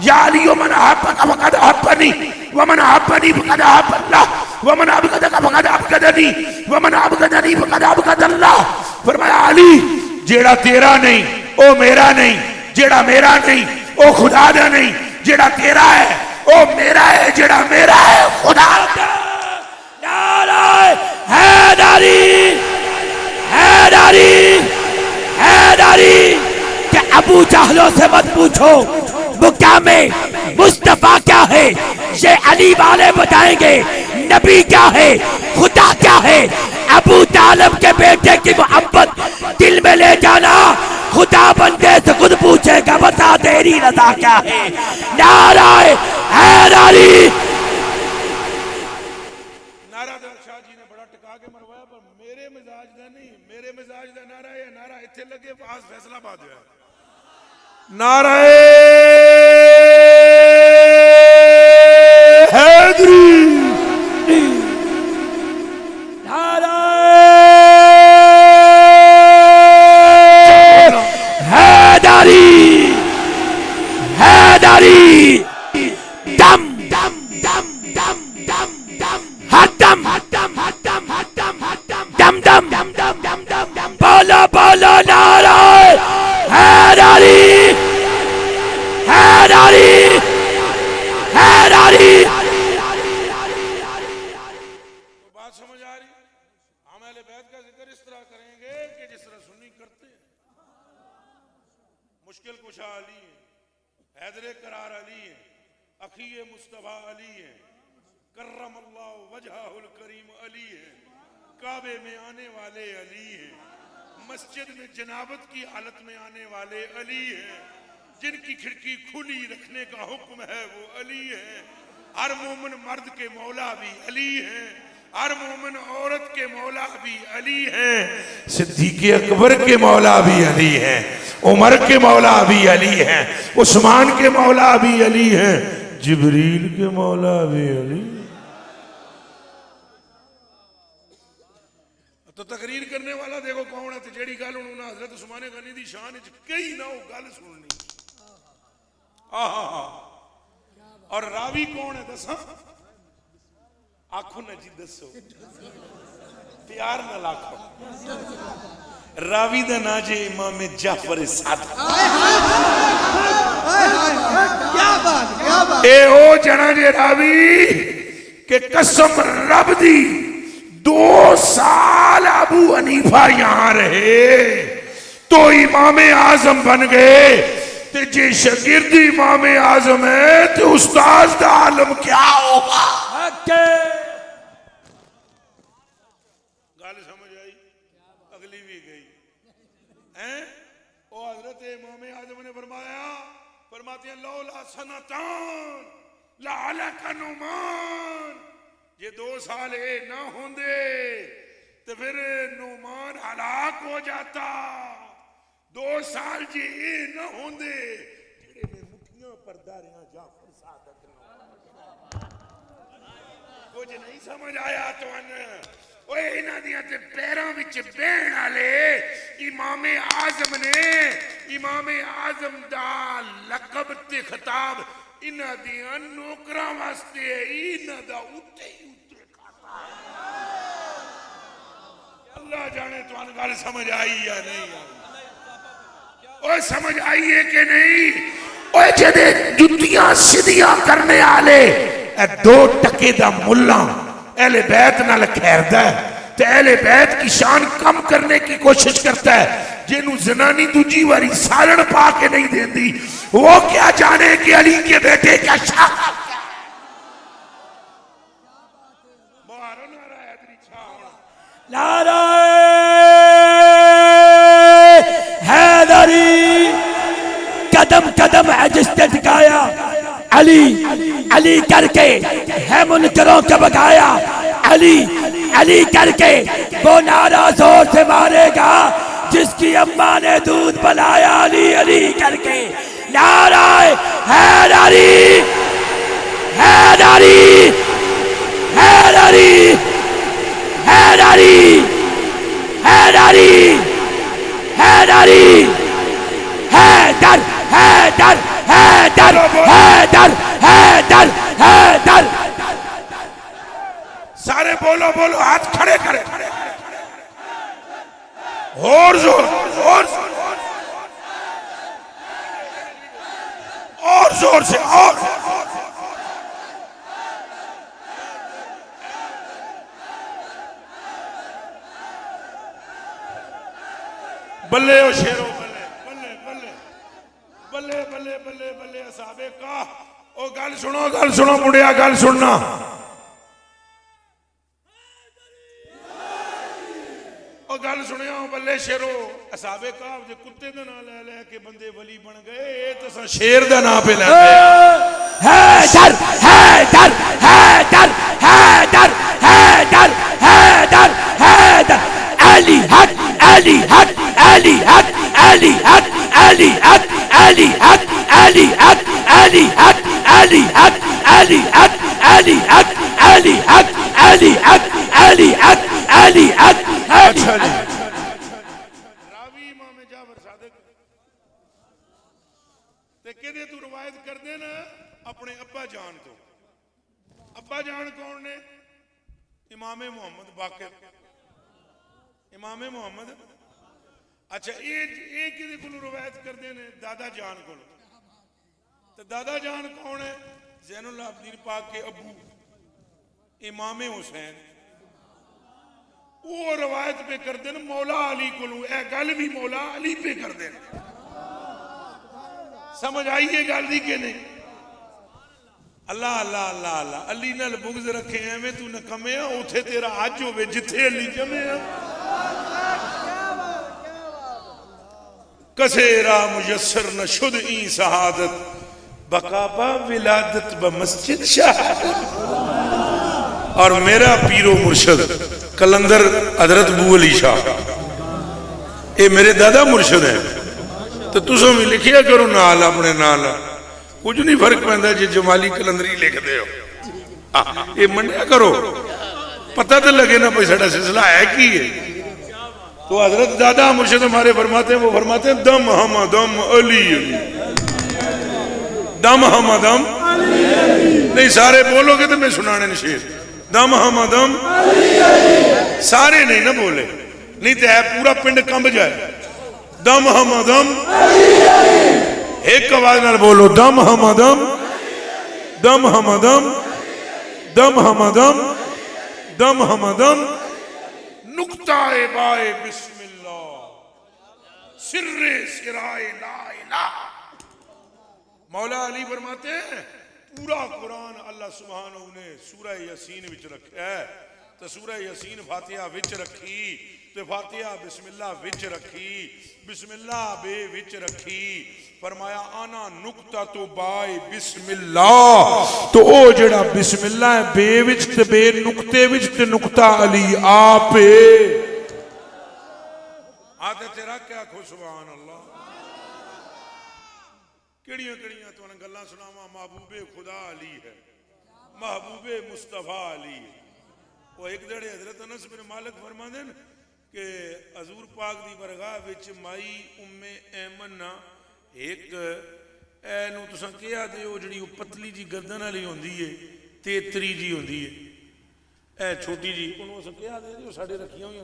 या अलियो मन अहब्बका फक़द अहब्बनी व मन अहब्बनी फक़द अहब्बल्लाह व मन अबगदका फक़द अबगदनी व मन अबगदनी फक़द अबगदल्लाह। फरमाया अली जेड़ा तेरा नहीं ओ मेरा नहीं, जेड़ा मेरा नहीं ओ खुदा दा नहीं, जेड़ा तेरा है ओ मेरा है, जेड़ा मेरा है खुदा दा। नारा हैदरी, हैदरी, हैदरी। क्या अबू जहलों से मत पूछो वो क्या में मुस्तफा क्या है, ये अली वाले बताएंगे। नबी क्या है, खुदा क्या है। अबू तालिब के बेटे की मोहब्बत दिल में ले जाना, खुदा बंदे से खुद पूछेगा बता तेरी रजा क्या है। नारा हैदरी। नारा तो शाह जी ने बड़ा टिका के मरवाया, पर मेरे मिजाज का नहीं, मेरे मिजाज का नारा है, नारा इत्थे लगे पास फैसलाबाद है। नारा हैदरी, नारा हैदरी, हैदरी। दम दम दम दम दम दम हदम हदम हदम हदम हदम दम दम दम दम दम दम दम। बोलो बोलो नारा हैदरी, हैदरी, हैदरी। बात समझ आ रही? हम अहले बैत का जिक्र इस तरह करेंगे कि जिस तरह सुन्नी करते हैं। मुश्किल कुशा अली है, हैदरे करार अली है, अखीए मुस्तफा अली है, कर्रमल्लाहु वजहुल करीम अली है, काबे में आने वाले अली हैं, मस्जिद में जनाबत की हालत में आने वाले अली हैं, जिनकी खिड़की खुली रखने का हुक्म है वो अली है। हर मोमिन मर्द के मौला भी अली हैं, हर मोमिन औरत के मौला भी अली हैं, सिद्दीक़ अकबर के मौला भी अली हैं, उमर के मौला भी अली हैं, उस्मान के मौला भी अली हैं, जिब्रील के मौला भी अली। तो तकरीर करने वाला देखो कौन है, तो जेड़ी गल उन्होंने हजरत उस्मान गनी दी शान च कई ना वो गल सुननी। और रावी कौन है दसा? आखो ना जी दसो, प्यार न लाखो। रावी दा ना जे इमाम जाफर सादिक। क्या बात, क्या बात। ए ओ जना जे रावी के कसम रब दी 2 साल अबू हनीफा यहां रहे तो इमाम आजम बन गए। ते जे शागिर्द इमाम आजम है तो उस्ताद दा आलम क्या होगा? गल समझ आई? अगली भी गई हैं। ओ हजरत इमाम आजम ने फरमाते हैं लौला सनतान लअलका नुमान, ये 2 साल ए ना होंदे तो फिर नुमान हलाक हो जाता। 2 साल जे ए ना होंदे जेड़े में मुठियां परदा रहा जाफर सादिक। कुछ नहीं समझ आया तो ओए इन्हां दियां ते पैरां विच बहण वाले इमामे आजम ने। इमामे आजम दा लकब ते खिताब इन्हां दियां नौकरां वास्ते है, इन्हां दा उत्ते ही उत्ते खाता है। अल्लाह जाने तुहानू गल समझ आई या नहीं आई? ओए समझ आई है कि नहीं? ओए जेदे जुत्तियां सीधियां करने वाले दो टके दा मुल्ला अहले बैत नाल खैरदा है ते अहले बैत की शान कम करने की कोशिश करता है। जिन्हों जनानी दूजी बारी सालन पा के नहीं देती, वो क्या जाने कि अली के बेटे का शान नारा हैदरी कदम कदम है जिसने टिकाया, अली अली करके है मुनकरों के भगाया। अली अली करके वो नारा जोर से मारेगा जिसकी अम्मा ने दूध पिलाया। अली अली करके नारा हैदरी हैदरी हैदरी हैदरी हैदरी हैदरी हैदर हैदर हैदर हैदर हैदर हैदर। सारे बोलो बोलो, हाथ खड़े करे, और जोर और जोर से और बल्ले ओ शेरो बल्ले बल्ले बल्ले बल्ले बल्ले बल्ले बल्ले असाबे का। ओ गल सुनो मुंडिया, गल सुनना। ओ गल सुनियो बल्ले शेरो, असाबे का जे कुत्ते दा नाम ले ले के बंदे वली बन गए, ए तो शेर दा नाम पे लेंदे। हैदर हैदर हैदर हैदर हैदर हैदर हैदर अली हक अली हक अली हक अली हक अली हक अली हक अली हक अली हक अली हक अली हक अली हक अली हक अली हक अली हक अली हक। अच्छा जी, रावी इमाम जाफर सादिक ते किदे तू रवायत करदे ना अपने अब्बा जान तो। अब्बा जान कौन ने? इमामे मोहम्मद बाकिर, इमामे मोहम्मद। अच्छा ये किदे कोल रवायत करदे ने? दादा जान कोल। तो दादा जान कौन है? ज़ैनुल आबदीन पाक के अबू इमामे हुसैन। वो रवायत पे करते हैं मौला अली को। गल भी मौला अली पे करते हैं। समझ आई है गल दी के नहीं? अल्लाह अल्लाह अल्लाह अल्लाह। अली नाल बुग़्ज़ रखे एवें तू नकमे आ, उथे तेरा अज होवे जिथे अली जमे आ। कसेरा मुयस्सर न शुद ई शहादत, बकाबा विलादत ब मस्जिद शहादत। और मेरा पीरो मुर्शद कलंदर हजरत बू अली शाह, ये मेरे दादा मुर्शद है। तो तुसों भी लिखिया करो नाल अपने नाल, कुछ नहीं फर्क पैंदा जे जमाली कलंदरी लिखते हो। ये मंडिया करो, पता तो लगे ना भाई साडा सिलसिला है की है। तो हजरत दादा मुर्शद हमारे फरमाते हैं, वो फरमाते हैं दम हम दम अली अली, दम हम दम नहीं। सारे बोलोगे तो मैं सुनाने न शेर। दम हम दम सारे नहीं ना बोले, नहीं तो है पूरा पिंड कंब जाए। दम हम दम एक आवाज नाल बोलो, दम हम दम दम हम दम दम हम दम दम हम दम। नुक्ता ए बाए बिस्मिल्लाह सिर्रे सिराए ला इलाह। मौला अली फरमाते हैं पूरा कुरान अल्लाह सुब्हानहू ने सूरह यासीन विच रखा है। तो सूरह यासीन फातिहा विच रखी, तो फातिहा बिस्मिल्लाह विच रखी, बिस्मिल्लाह बे विच रखी। फरमाया आना नुक्ता तो बाय बिस्मिल्लाह। तो ओ जेड़ा बिस्मिल्लाह है बे विच ते बे नुक्ते विच ते नुक्ता अली आपे। आते तेरा क्या खो सुभान अल्लाह। केड़ियां केड़ियां तुहानू गल्लां सुनावां। महबूबे खुदा अली है, महबूबे मुस्तफा अली है। वो एक दड़े हजरत अनस बिन मालिक फरमाते हैं कि हजूर पाक दी बरगाह विच माई उम्मे ऐमन ना एक एनू तुसां कहा दे ओ जिहड़ी पतली जी गर्दन वाली होंदी है तेतरी जी होंदी है ए छोटी जी उन्होंने अस कहा दे जो साडे रखियां हुई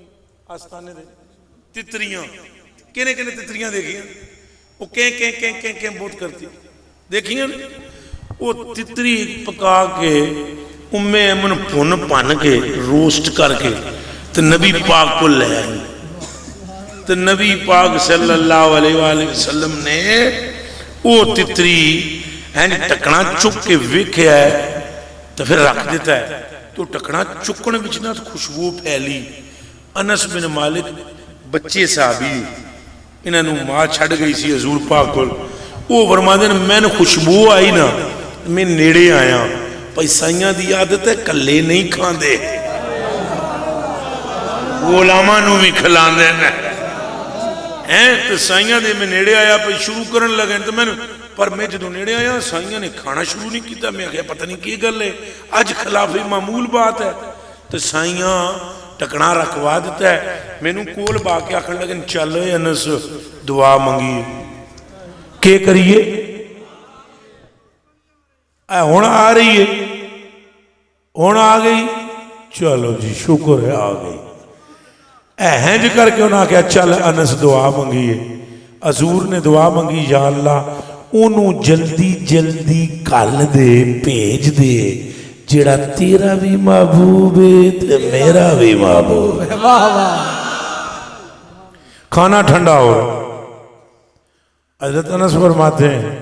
आस्थाने दे तितरियां किने किने तितरियां देखियां वो के बहुत करती देखियां वो तितरी पका के उम्मे अमन भुन भन के रोस्ट करके तो नबी पाक को ले आई तो नबी पाक सल्लल्लाहु अलैहि वसल्लम ने वो तितरी है ढकना चुक के वेख्या तो फिर रख दिता है तो ढकना चुकन विच ना खुशबू फैली अनस बिन मालिक बच्चे साहबी इन्हों मां छड़ गई सी हजूर पाक को वो फरमाते हैं मैंने खुशबू आई ना मैं नेड़े आया भाई साइयां दी आदत है कले नहीं खाते गुलामां नूं भी खिलांदे ने हैं तो साइयां दे मैं नेड़े आया भाई शुरू करन लगे तो मैं पर मैं जो नेड़े आया साइयां ने खाना शुरू नहीं किया मैं आख्या पता नहीं की गल है अज खिलाफी मामूल बात है तो साइयां टकना रखवा दिता है मैनू कोल बा के आखन लगे चल अनस दुआ मंगी के करिए हुण आ रही है हुण आ गई चलो जी शुक्र है आ गई हैंज करके उन्हें आख्या चल अनस दुआ मंगी है हजूर ने दुआ मंगी या अल्लाह ओनू जल्दी जल्दी कल दे भेज दे जेड़ा तेरा भी महबूब है ते मेरा भी महबूब है वाह वाह खाना ठंडा हो रहा हजरत अनस फरमाते हैं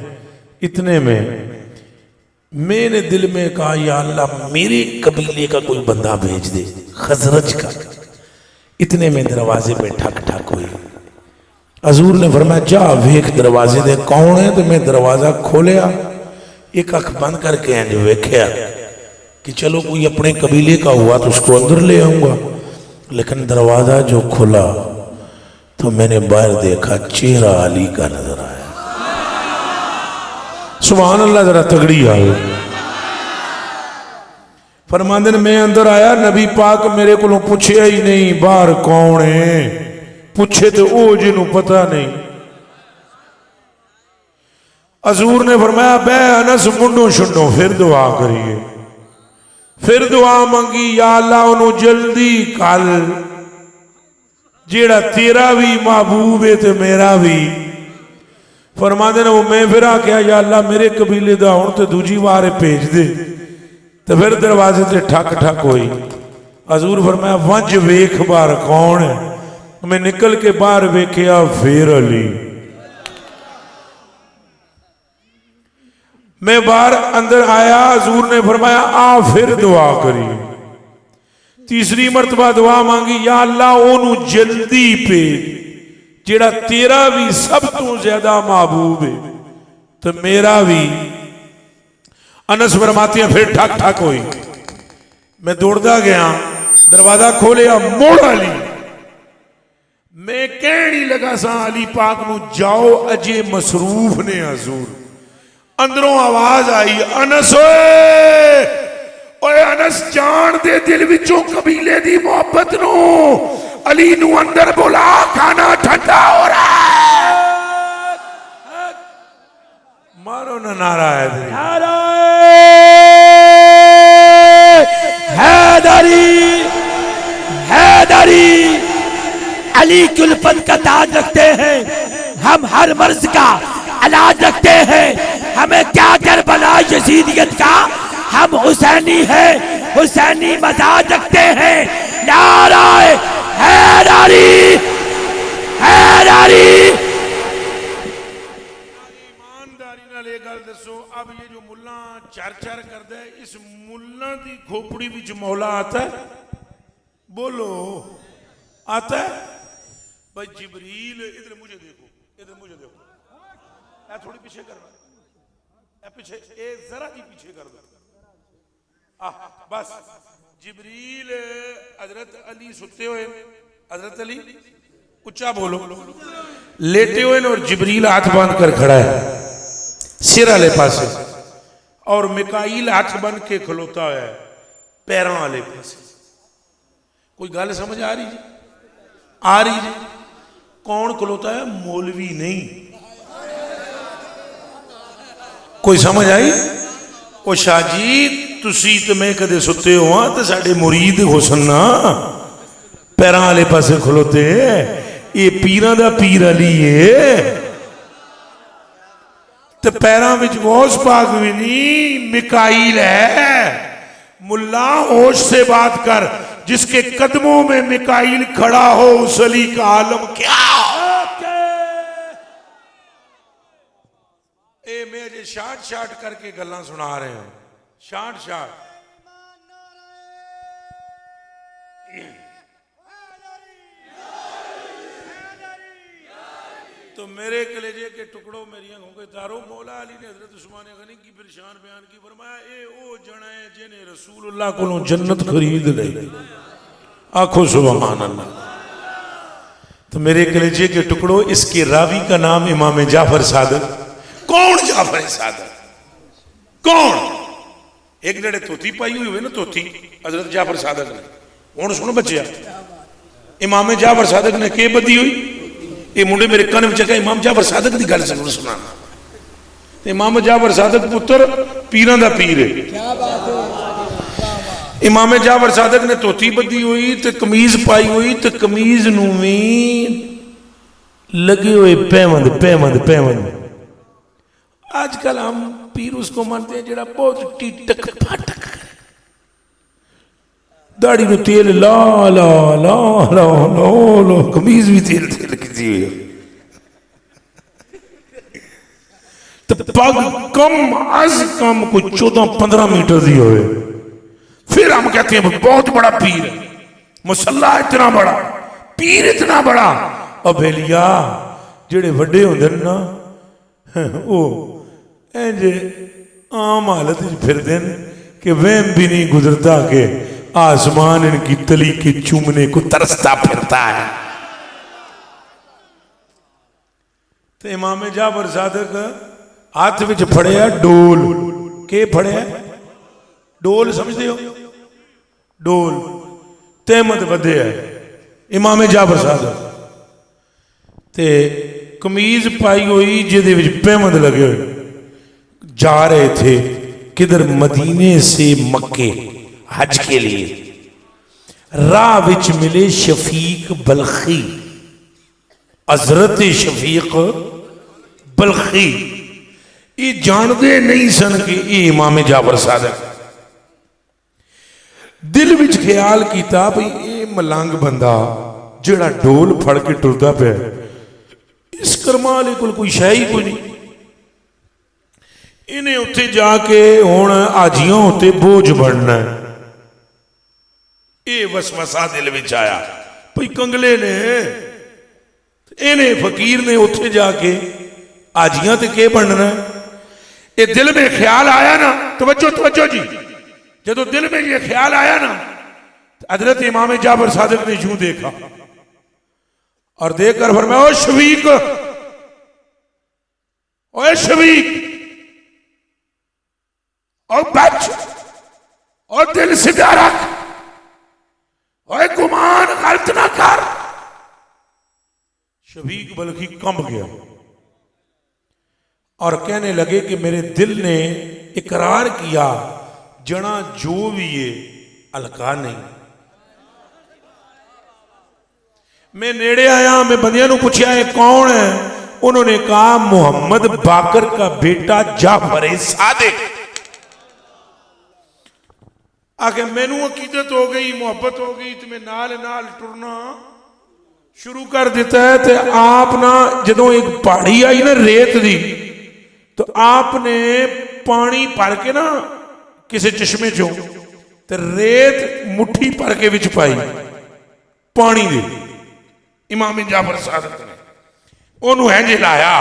इतने में मैंने दिल में कहा या अल्लाह मेरे कबीले का कोई बंदा भेज दे खजरज का इतने में दरवाजे पे ठक ठक हुई हजूर ने फरमाया जा वेख दरवाजे दे कौन है तो मैं दरवाजा खोलिया एक अख बंद करके इंज वेख्या कि चलो कोई अपने कबीले का हुआ तो उसको अंदर ले आऊंगा लेकिन दरवाजा जो खुला तो मैंने बाहर देखा चेहरा अली का नजर आया सुभान अल्लाह जरा तगड़ी आए फरमांदे ने मैं अंदर आया नबी पाक मेरे को पूछया ही नहीं बाहर कौन है पूछे तो ओ जिन्हों पता नहीं हजूर ने फरमाया बे अनस मुंडो शुंडो फिर दुआ करिए फिर दुआ मंगी या अल्लाह उन्होंने जल्दी कल जेड़ा तेरा भी महबूब है ते मेरा भी फरमाते ने वो मैं फिर आख्या या अल्लाह मेरे कबीले का हुण तो दूजी बार भेज दे तो फिर दरवाजे से ठक ठक हुई हजूर फरमाया वंज वेख बार कौन है मैं निकल के बाहर वेख्या फिर अली मैं बाहर अंदर आया हजूर ने फरमाया आ फिर दुआ करी तीसरी मरतबा दुआ मांगी या अल्लाह ओनू जल्दी पे जेड़ा तेरा भी सब तो ज्यादा महबूब है तो मेरा भी अनस फरमाती है फिर ठक ठक हुई मैं दौड़दा गया दरवाजा खोलिया मोड़ अली मैं कहनी लगा सा अली पाक नू जाओ अजे मसरूफ ने हजूर अंदरों आवाज आई अनस ओए अनस जान दे दिल विचों कबीले दी मोहब्बत नू अली नू अंदर बुला खाना ठंडा हो रहा है मारो ना नारा हैदरी हैदरी अली की उल्फत का ताज रखते हैं हम हर मर्ज का इलाज रखते हैं हमें क्या करबला यजीदियत का हम हुसैनी है हुसैनी मजाज रखते हैं नाराए हैदरी हैदरी ईमानदारी नाल ये गल दसो अब ये जो मुल्ला चर चर करदा है इस मुल्ला दी खोपड़ी विच मौला आता है बोलो आता है भाई जिब्रील इधर मुझे देखो ए थोड़ी पीछे कर ए पीछे ए जरा जी पीछे कर दो बस जिब्रील हजरत अली सुते हुए हजरत अली उच्चा बोलो लेटे हुए और जिब्रील हाथ बांध कर खड़ा है सिर वाले पासे और मिकाईल हाथ बन के खलोता है पैरों वाले पासे कोई गल समझ आ रही जी? आ रही जी? कौन खलोता है? मौलवी नहीं। कोई समझ आई? ओ शाह जी तुसी तो मैं कदे सुते हो तो साडे मुरीद हुसन ना पैरां वाले पासे खलोते, ये पीरां दा पीर अली है तो पैरां विच गौस पाक भी नहीं, मिकाईल है। मुल्ला होश से बात कर, जिसके कदमों में मिकाईल खड़ा हो उस अली का आलम क्या? ए मैं जे शार्ट शार्ट करके गल्लां सुना रहे हैं, शार्ट शार्ट। तो मेरे कलेजे के टुकड़ों मेरिया होंगे तारो, मौला अली ने हजरत उस्मान गनी की फिर शान बयान की, फरमाया ए ओ जने जिन्हें रसूलुल्लाह को जन्नत खरीद ली। आखो सुभान अल्लाह। तो मेरे कलेजे के टुकड़ों, इसके रावी का नाम इमाम जाफर सादिक। कौन जाफर सादिक? कौन? एक जड़े तोती पाई हुई ना, तोती हजरत जाफर सादिक ने। हुण सुन बच्चिया, इमाम जाफर सादिक ने के बदी हुई? ये मुंडे मेरे कान में कहा इमाम जाफर सादिक की गल जरूर सुना। इमाम जाफर सादिक पुत्र पीरां दा पीर है। इमाम जाफर सादिक ने धोती बधी हुई तो कमीज पाई हुई, तो कमीज नूं भी लगे हुए पैवंद पैवंद पैवंद। आजकल हम पीर उसको मानते हैं जरा बहुत टीटक फाटक करे, दाढ़ी में तेल ला ला ला ला ला ला, कमीज भी तेल तेल की हुई है, तो पग कम अज कम कोई 14-15 मीटर दी हो। फिर हम कहते हैं बहुत बड़ा पीर है, मुसल्ला इतना बड़ा, पीर इतना बड़ा। अब बेलिया जेड़े वड्डे होंदे ना वो इंज आम हालत फिरदे कि वहम भी नहीं गुजरता कि आसमान इनकी तली के चूमने को तरसता फिरता है। तो इमाम जाफर सादिक हाथ विच फड़िया डोल। के फड़िया? डोल समझते हो? डोल तहमत बधे है इमाम जाफर सादिक ते कमीज पाई हुई जिहदे विच पहमद लगे हुए। जा रहे थे किधर? मदीने से मक्के हज के लिए। राह विच मिले शफीक बल्खी, हजरत शफीक बल्खी। ये जानते नहीं सन कि ये इमाम जाफर सादिक। दिल विच ख्याल किया भाई ये मलंग बंदा जिहड़ा डोल फड़ के टुरदा पिया, इस कर्मा वाले कोल कोई शै ही कोई नहीं। इन्हें उत्थे जाके हुण हाजियां उत्ते बोझ बनना है। ये वसवसा दिल विच आया भाई कंगले ने, इन्हें फकीर ने उत्थे जाके हाजियां ते के बनना है। ये दिल में ख्याल आया ना, तवज्जो तवज्जो जी, जदों दिल में ये ख्याल आया ना, हजरत इमाम जाफर सादिक ने यूं देखा और देखकर फरमाया ओ शफीक, ओए शफीक, और बच और दिल सीधा रख, और गुमान गलत ना कर। शफीक बल्कि कंब गया और कहने लगे कि मेरे दिल ने इकरार किया जना जो भी ये हल्का नहीं। मैं नेड़े आया, मैं बंदियां नूं पूछा ये कौन है? उन्होंने कहा मोहम्मद बाकर का बेटा जाफर सादिक। आके मैनू अकीदत हो गई, मोहब्बत हो गई, तो मैं नाल नाल टुरना शुरू कर दिता है। तो आप ना जदों एक पहाड़ी आई ना रेत दी, तो आपने पानी भर के ना किसी चश्मे चो, तो रेत मुट्ठी भर के विच पाई पानी दे। इमाम जाफर सादिक ने ओनू इंज हिलाया,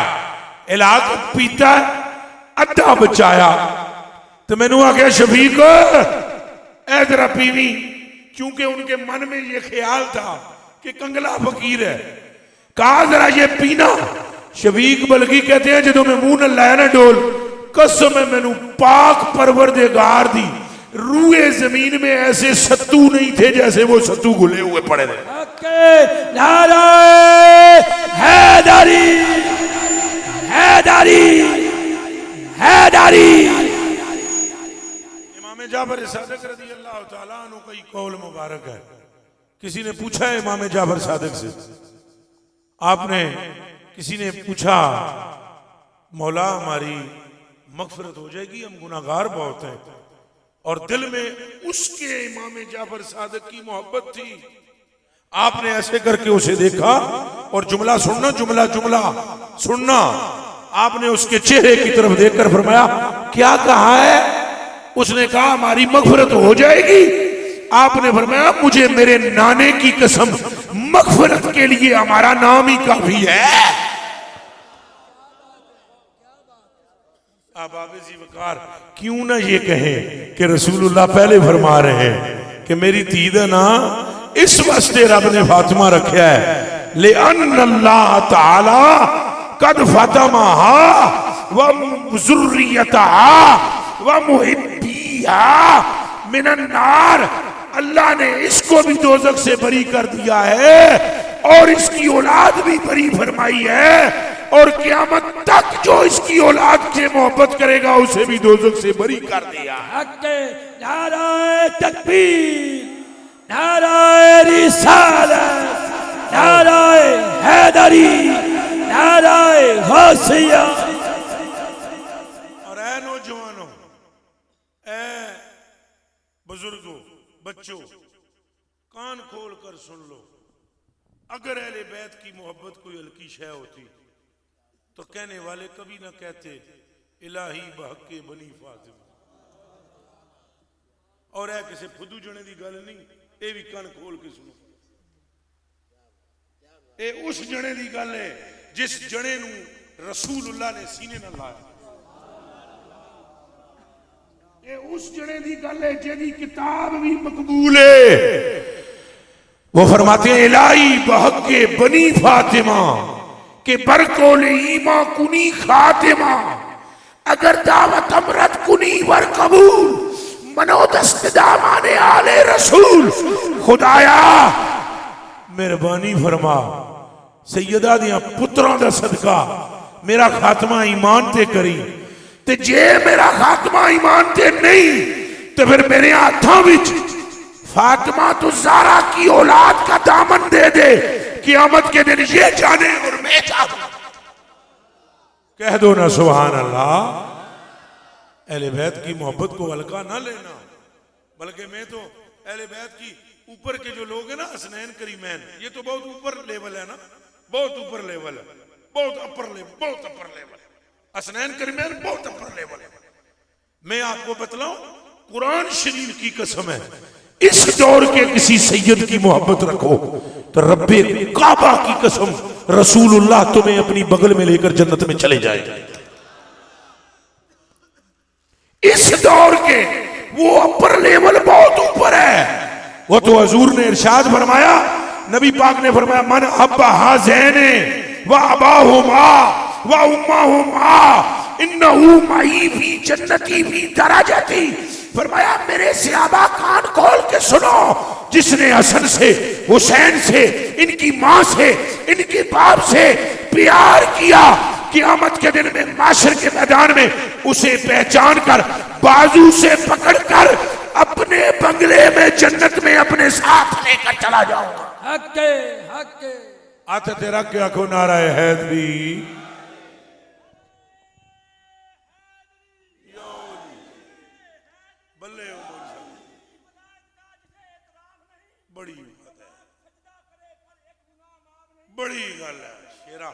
हिला के पीता, अद्धा बचाया। तो मैनू आख्या शफीक ऐ जरा पीवी, क्योंकि उनके मन में ये ख्याल था कि कंगला फकीर है। कहा जरा ये पीना। शफीक बल्कि कहते हैं जो मैं मुंह न लाया ना डोल, कसम है मैनू पाक परवरदिगार दी रूए जमीन में ऐसे सत्तू नहीं थे जैसे वो सत्तू घुले हुए पड़े थे। नाराए हैदरी, हैदरी, हैदरी। इमाम जाफर सादिक रज़ी अल्लाह तआला अन्हु का ये कौल मुबारक है। किसी ने पूछा है इमाम जाफर सादिक से, आपने किसी ने पूछा मौला हमारी मगफरत हो जाएगी, हम गुनाहगार बहुत हैं, और दिल में उसके इमाम जाफर सादिक की मोहब्बत थी। आपने ऐसे करके उसे देखा और जुमला सुनना, जुमला जुमला सुनना, आपने उसके चेहरे की तरफ देखकर फरमाया क्या कहा है? उसने कहा हमारी मगफरत हो जाएगी। आपने फरमाया मुझे मेरे नाने की कसम, मगफरत के लिए हमारा नाम ही काफी है। आप आबिज़ी वकार क्यों ना ये कहें कि रसूलुल्लाह पहले फरमा रहे हैं कि मेरी तीद है ना, इस वास्ते रब ने फातिमा रखा है ले अल्लाह ताला कद फातिमाहा व ज़ुर्रियतहा व मुहिब्बिहा मिनन नार। अल्लाह ने इसको भी दोज़ख से बरी कर दिया है और इसकी औलाद भी बरी फरमाई है, और क़यामत तक जो इसकी औलाद से मोहब्बत करेगा उसे भी दोज़ख से बरी कर दिया। नाराए तकबीर, नाराए रिसालत, नाराए हैदरी, नाराए गौसिया। और ऐ नौजवानों, ऐ बुजुर्गों, बच्चों, कान खोल कर सुन लो। अगर अहले बैत की मोहब्बत कोई हल्की शय होती तो कहने वाले कभी ना कहते इलाही बहके बनी फातिमा। और है किसी फुदू जने की गल नहीं, ये भी कान खोल के सुनो। ये उस जने की गल है जिस जने नू रसूलुल्लाह ने सीने न लाया। ये उस जने की गल है जिहदी किताब भी मकबूल है। वो फरमाते हैं इलाही बहके बनी फातिमा के बरकोल ईमा कुनी खातिमा, अगर दावत अमरत कुनी वर कबूल मनोदस्त दामाने आले रसूल। खुदाया मेहरबानी फरमा, सैयदा दियां पुत्रां दा सदका मेरा खात्मा ईमान ते करी, ते जे मेरा खात्मा ईमान ते नहीं तो फिर मेरे हाथों विच फातिमा तो ज़ारा की औलाद का दामन दे दे, क़यामत के दिन ये जाने और मैं जानूं। कह दो ना सुभान अल्लाह। अहले बैत की मोहब्बत को हल्का ना लेना, बल्कि मैं तो अहले बैत की ऊपर के जो लोग हैं ना, हसनैन करीमैन, ये तो बहुत ऊपर लेवल है ना, बहुत ऊपर लेवल है, बहुत अपर लेवल, बहुत अपर लेवल। हसनैन करीमैन बहुत अपर लेवल है। मैं आपको बतलाऊं, कुरान शरीफ की कसम है, इस दौर के किसी सैयद की मोहब्बत रखो तो रब्बे काबा की कसम रसूलुल्लाह तुम्हें अपनी बगल में लेकर जन्नत में चले जाएगा। इस दौर के वो अपर लेवल बहुत ऊपर है। वो तो हजूर ने इरशाद फरमाया, नबी पाक ने फरमाया मन अब्बा हाज़ैने व अबाहुमा व उम्माहुमा इन्नहु माई फी जन्नती फी दराजती। फरमाया मेरे सहाबा कान खोल के सुनो, जिसने हसन से, हुसैन से, इनकी मां से, इनके बाप से प्यार किया, क़यामत के दिन में माशर के मैदान में उसे पहचान कर बाजू से पकड़कर अपने बंगले में जन्नत में अपने साथ लेकर चला जाऊंगा। हक्के हक्के आता तेरा क्या को नारा है हैदरी। बल्ले बड़ी बात है, बड़ी गल है शेरा।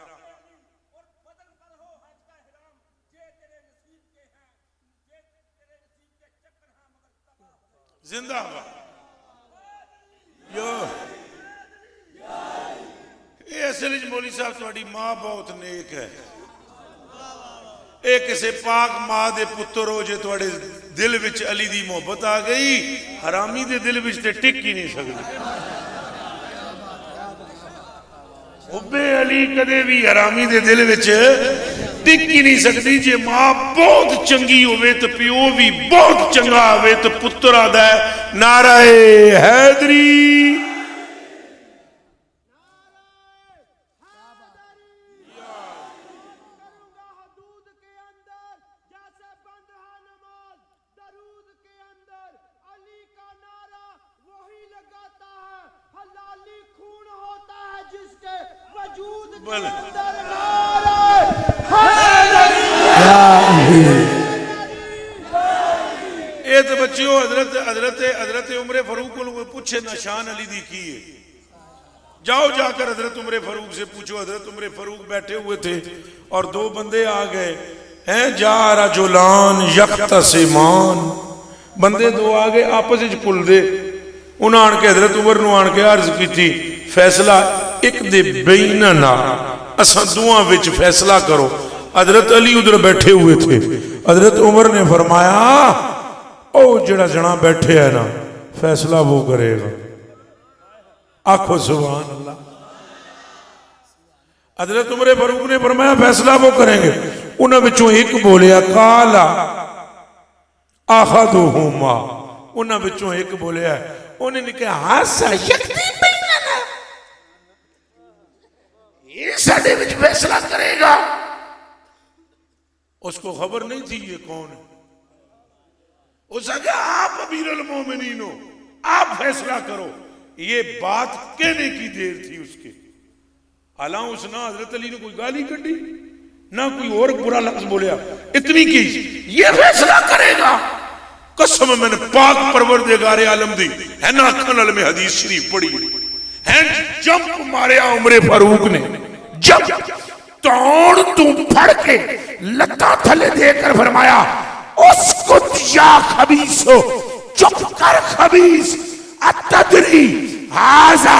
जिंदाबाद। यो असल मौली साहब थोड़ी मां बहुत नेक है। ये किसी पाक मां दे पुत्र हो, जे थोड़े दिल विच अली दी मोहब्बत आ गई, हरामी दे दिल विच ते टिक ही नहीं सकती। हुब्बे अली कदे भी हरामी दे दिल विच टिक ही नहीं सकती जे मां बहुत चंगी होवे तो प्यो भी बहुत चंगा होवे तो पुत्र आदा है नाराए हैदरी। ये तो बच्चियों हजरत हजरत हजरत उमरे फरूक को पूछे निशान अली दी की है। जाओ जाकर हजरत उमरे फरूक से पूछो। हजरत उमरे फरूक बैठे हुए थे और दो बंदे आ गए हैं जा रजुलान यख्तसिमान, बंदे दो आ गए आपस में कुल दे। उन्हें आन के हजरत उमर नूं आन के अर्ज की थी फैसला एक दे बैनना असां दुआं विच फैसला करो। हजरत अली उधर बैठे हुए थे। हजरत उमर ने फरमाया ओ जड़ा जना बैठे है ना फैसला वो करेगा। आखो सुभान अल्लाह। हजरत उमर फारूक ने फरमाया फैसला वो करेंगे। उन्होंने विचों एक बोलिया काला आखदुहुमा, उन्होंने विचों एक बोलिया उन्हें कहा हासा यक्ति बैनना, ये साडे विच फैसला करेगा। उसको खबर नहीं थी ये कौन है। उसने कहा आप अमीरुल मोमिनीन हो, आप फैसला करो। ये बात कहने की देर थी उसके। हालांकि उसने हजरत अली ने कोई गाली कढ़ी ना कोई और बुरा लफ्ज बोलिया, इतनी की ये फैसला करेगा। कसम मैंने पाक परवरदिगार आलम दी है ना अखन में हदीस शरीफ पढ़ी है। जंप मारिया उमरे फारूक ने, जब तौड़ तू फड़ के लत्ता थले देकर फरमाया उसको या खबीसो, चुप कर खबीस, अतदरी हाजा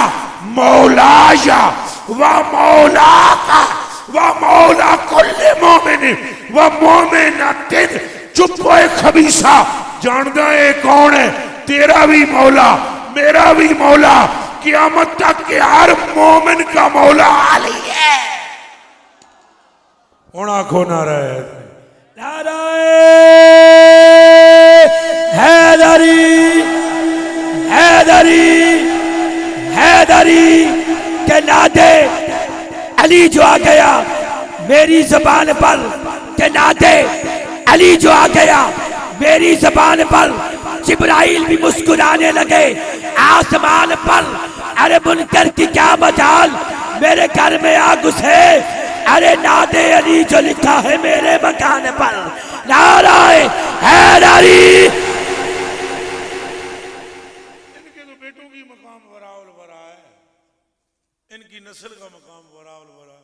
मौलाया व मौला का व मौला कुल्ले मोमिन व मोमिनतिन। चुप होए खबीसा, जानदा है कौन है? तेरा भी मौला मेरा भी मौला, क़यामत तक के हर मोमिन का मौला अली है। हुण आखो नाराए हैदरी हैदरी हैदरी के नादे अली जो आ गया मेरी जबान पर, के नादे अली जो आ गया मेरी जबान पर। जिब्राइल भी मुस्कुराने लगे आसमान पर। अरे मुनकर की क्या मजाल मेरे घर में आ घुसे। अरे नादे अली जो लिखा है मेरे मकान पर। नाराए हैदरी। इनके तो बेटों की मकाम वराउल वरा है, इनकी नस्ल का मकाम वराउल वरा।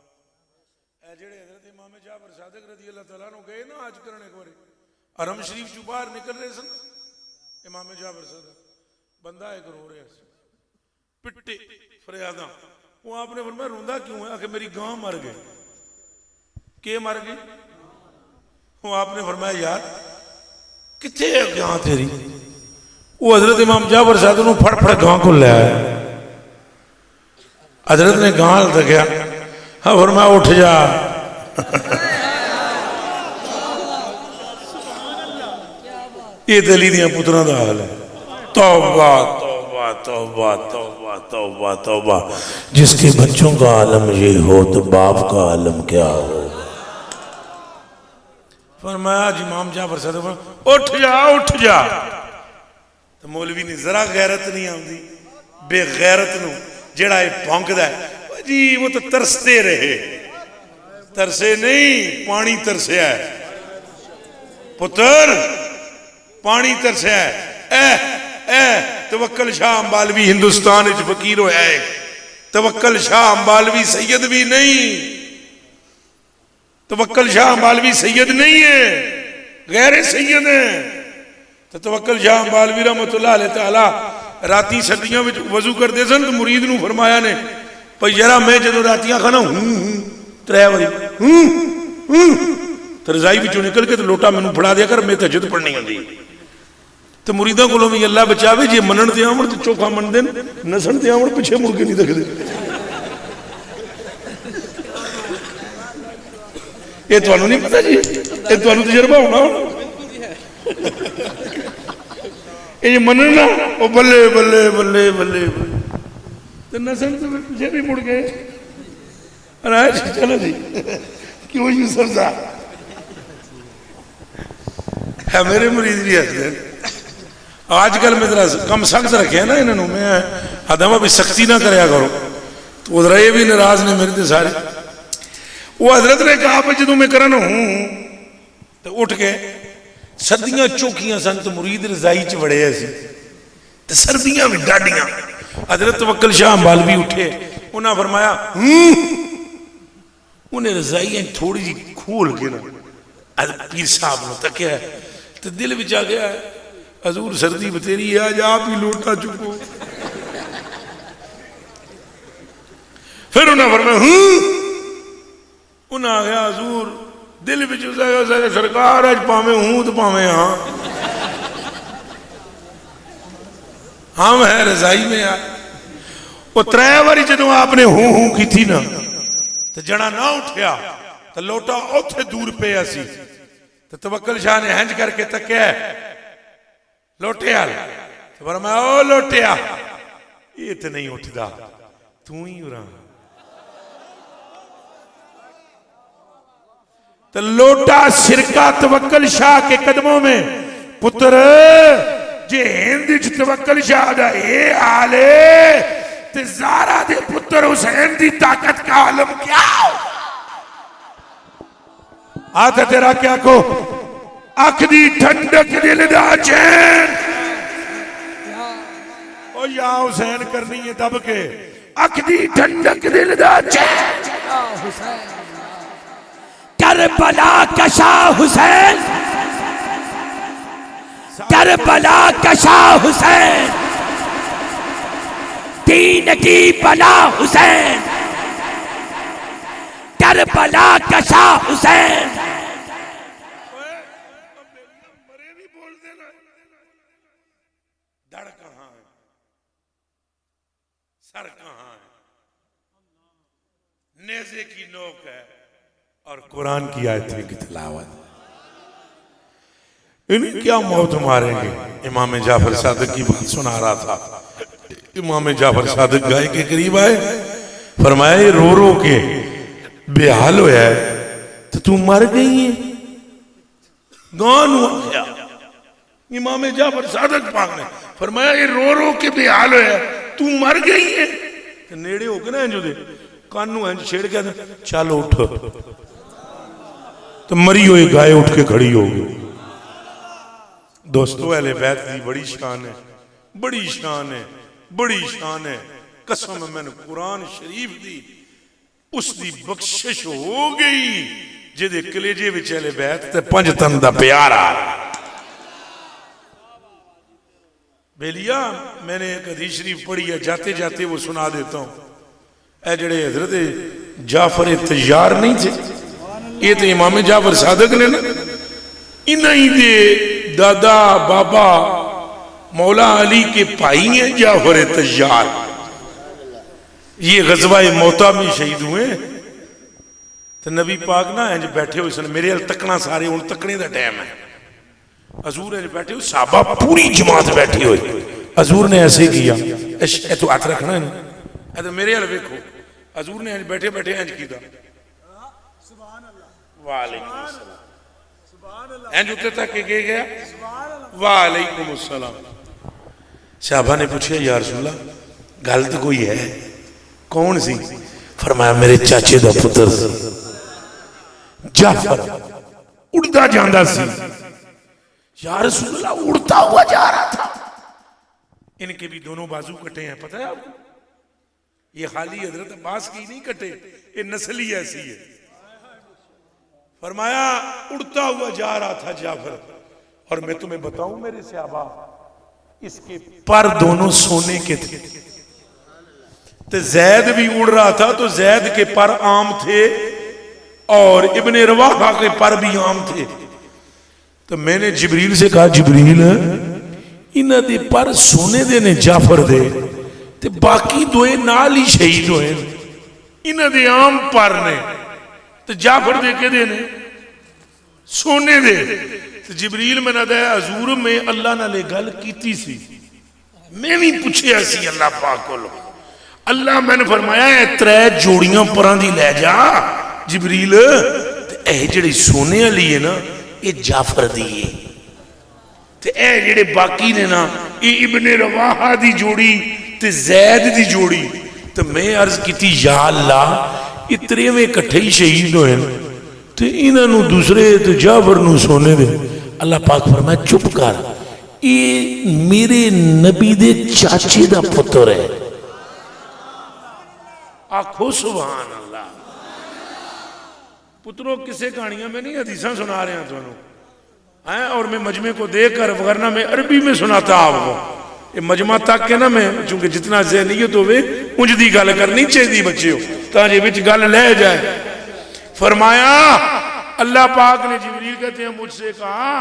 जेड़े हजरत इमाम जाफर सादिक रज़ी अल्लाह तआला अन्हु गए ना आज करने एक बार हरम शरीफ चो बाहर निकल रहे सन। इमाम जाफर सादिक बंदा एक रो रहा पिट्टे फरियादा। वो आपने फरमाया रोंदा क्यों है? आखिर मेरी गां मर गई। के मर गई? वो आपने फरमाया यार किथे है गां तेरी? वो हजरत इमाम जाफर सादिक फड़ फड़ गां को ले आया। हजरत ने गां तकिया, हाँ फरमाया उठ जा। ये दली दियां पुत्रां दा हाल है। तौबा तौबा तौबा तौबा तौबा तौबा। जिसके बच्चों का आलम ये हो तो बाप का आलम क्या हो। फरमाया इमाम जाफर सादिक उठ जा। तो मौलवी ने जरा गैरत नहीं आती बेगैरत नूं जेड़ा ये भौंकदा है जी। वो तो तरसते रहे, तरसे नहीं पानी तरसिया है पुत्र, पानी तरसिया है। तवक्कल शाह अंबालवी हिंदुस्तान फकीर होया है। तवक्कल शाह अंबालवी सैयद भी नहीं, तवक्कल शाह अंबालवी सैयद नहीं है, गैर सैयद है। तो तवक्कल शाह अंबालवी रहमतुल्लाह अलैह तआला राती सर्दियों में वजू करते सन तो मुरीद नूं फरमाया ने भाई जरा मैं जो रातियां खाना त्रै बारी तो रजाई विचों निकल के तो लोटा मैनू फड़ा दिया कर, मैं तहज्जुद पढ़नी होंदी। तो मुरीदा को भी अल्लाह बचावे जे मनन ते आवन तो चोखा मनदे नसन ते आवन पिछे मुड़ के नहीं देखते। ये तुहानू नहीं पता जी, ये तुहानू तजर्बा होना। ये मनना वो बल्ले बल्ले बल्ले बल्ले तो नसन तो पीछे भी मुड़ गए। चलो जी, क्यों यूसुफ साहब है मेरे मुरीद भी हंसते। आजकल मैं जरा कम सख्त रखे ना इन्होंने, मैं आदमा भी सख्ती ना कराया करो, तो उधर ये भी नाराज ने मेरे ते सारे। वो हजरत ने कहा जो मैं करन हूं तो उठ के सर्दियां चौकियां सन तो मुरीद रजाई च वड़े सी, तो सर्दियां भी डाडियां। हजरत तवक्कल शाह अंबालवी उठे, उन्हें फरमाया उन्हें रजाई थोड़ी जी खोल के ना पीर साहब ने तकिया तो दिल विच आ गया, हजूर सर्दी बतेरी है, आज आप ही लोटा चुको। फिर उन्हें फरमाया उन्हें आ गया हजूर दिल विच सरकार अज भावे हूं तो भावे हाँ, हम है रजाई में आ। वो त्रै बारी जो आपने हूं की थी ना तो जड़ा ना उठया तो लोटा उथे दूर पे सी, तो तवक्कल शाह ने हंज करके तकिया लोटे हाल, तो फरमाया ओ लोटिया ये तो नहीं उठदा, तू ही उरा। तो लोटा सिरका तवक्कल शाह के कदमों में, पुत्र जे हिंद च तवक्कल शाह दा ये हाल है ते ज़ारा दे पुत्र हुसैन दी ताकत का आलम क्या हो। हाथ तेरा क्या को अख दी ठंडक दिल दा चैन, ओ या हुसैन करनी है दब के, अख दी ठंडक दिल दा चैन। करबला का शाह हुसैन, करबला का शाह हुसैन, दीन की बला हुसैन, करबला का शाह हुसैन। धड़ कहां है, सर कहां है, नेज़े की नोक है और कुरान की आयतें की तिलावत। इन्हें क्या मौत मारेंगे। इमाम जाफर सादिक की बात सुना रहा था, इमाम जाफर सादिक गाय के करीब आए, फरमाया ये रो रो के बेहाल होया है तो तू मर गई है, गान हुआ क्या। इमाम जाफर सादिक पाक ने फरमाया ये रो रो के बेहाल होया तू मर गई है। तो नेड़े हो के ना इंज कानू इंज छेड़ के चल उठ, तो मरी हुई गाय उठ के खड़ी हो गई। दोस्तों अहले बैत की बड़ी शान है, बड़ी शान है, बड़ी शान है। कसम मैंने कुरान शरीफ दी उसकी बख्शिश हो गई जिदे कलेजे विच अहले बैत ते पंज तन दा प्यार आ। बेलिया मैंने एक हदीस शरीफ पढ़ी है, जाते जाते वो सुना देता हूं। ए जड़े हजरत जाफर तैयार नहीं थे, ये तो इमाम जाफर सादिक ने ना, इन्हीं दे दादा बाबा मौला अली के भाई हैं जाफर तैयार। ये गजवाए मौता में शहीद हुए। तो नबी पाक ना इंज बैठे हुए सन, मेरे अल तकना सारे हूं तकने का टाइम है। हजूर इंज बैठे हुए, साहबा पूरी जमात बैठी हुई। हजूर ने ऐसे किया, तो हाथ रखना है तो मेरे अल वेखो। हजूर ने इंज बैठे बैठे इंज किया, वालेकुम सलाम, इंज उत्ते तक के गया, वालेकुम सलाम। साहबा ने पूछा या रसूल अल्लाह गल तो कोई है, कौन सी। फरमाया मेरे चाचे दा पुत्र जाफर उड़ता जाता सी। या रसूल अल्लाह उड़ता हुआ जा रहा था। इनके भी दोनों बाजू कटे हैं, पता है आपको। ये खाली हजरत अब्बास की नहीं कटे, ये नस्ल ही ऐसी है। फरमाया उड़ता हुआ जा रहा था जाफर, और मैं तुम्हें बताऊं मेरे सहाबा, इसके पर दोनों सोने के थे। तो जैद भी उड़ रहा था तो जैद के पर आम थे और इब्ने रवाहा के पर भी आम थे। तो मैंने जिब्रील से कहा, जिब्रील इन्हां दे पर सोने दे ने जाफर दे, ते बाकी दोए नाल ही शहीद होए, इन्हां दे आम पर ने। तो जाफर दे के देने सोने दे। तो जिबरील मैंने दया हजूर में अल्लाह नाले गल कीती सी, मैं भी पूछया सी अल्लाह पाक कोलों। अल्लाह मैंने फरमाया त्रै जोड़ियां परां दी लै जा जिबरील, ए जिहड़ी सोने वाली है ना ये जाफर दी है, ते ए जिहड़े बाकी ने ना ये इब्ने रवाहा दी जोड़ी ते जैद दी जोड़ी। तो मैं अर्ज की या अल्लाह ये त्रेवें इकट्ठे ही शहीद होए तो इन्हों दूसरे तो जाफर नूं सोने दे। अल्लाह पाक फरमाया चुप कर, ये मेरे नबी दे चाचे दा पुत्र है। आखो सुभान अल्लाह। पुत्रों किसे कहानियां में नहीं हदीसा सुना रहे हैं तुहानू है, और मैं मजमे को देखकर वरना मैं अरबी में सुनाता आपको। ये मजमा तक के ना मैं चूंकि जितना ज़हनियत होवे उंज दी गल करनी चाहिए बच्चों, ताकि विच गल ले जाए। फरमाया अल्लाह पाक ने जिबरील कहते हैं मुझसे कहा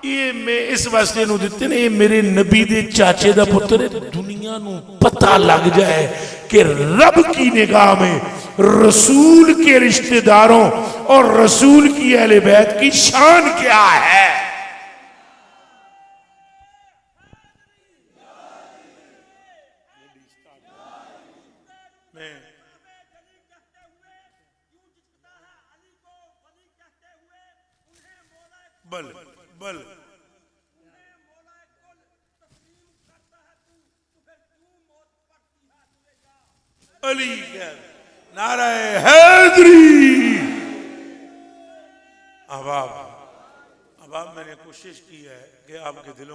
ये मैं इस वास्ते नूं दिते ने, ये मेरे नबी दे चाचे दा पुत्र है। दुनिया नूं पता लग जाए कि रब की निगाह में रसूल के रिश्तेदारों और रसूल की अहले बैत की शान क्या है। बल बल अली नाराए हैदरी। अब मैंने कोशिश की है कि आपके दिलों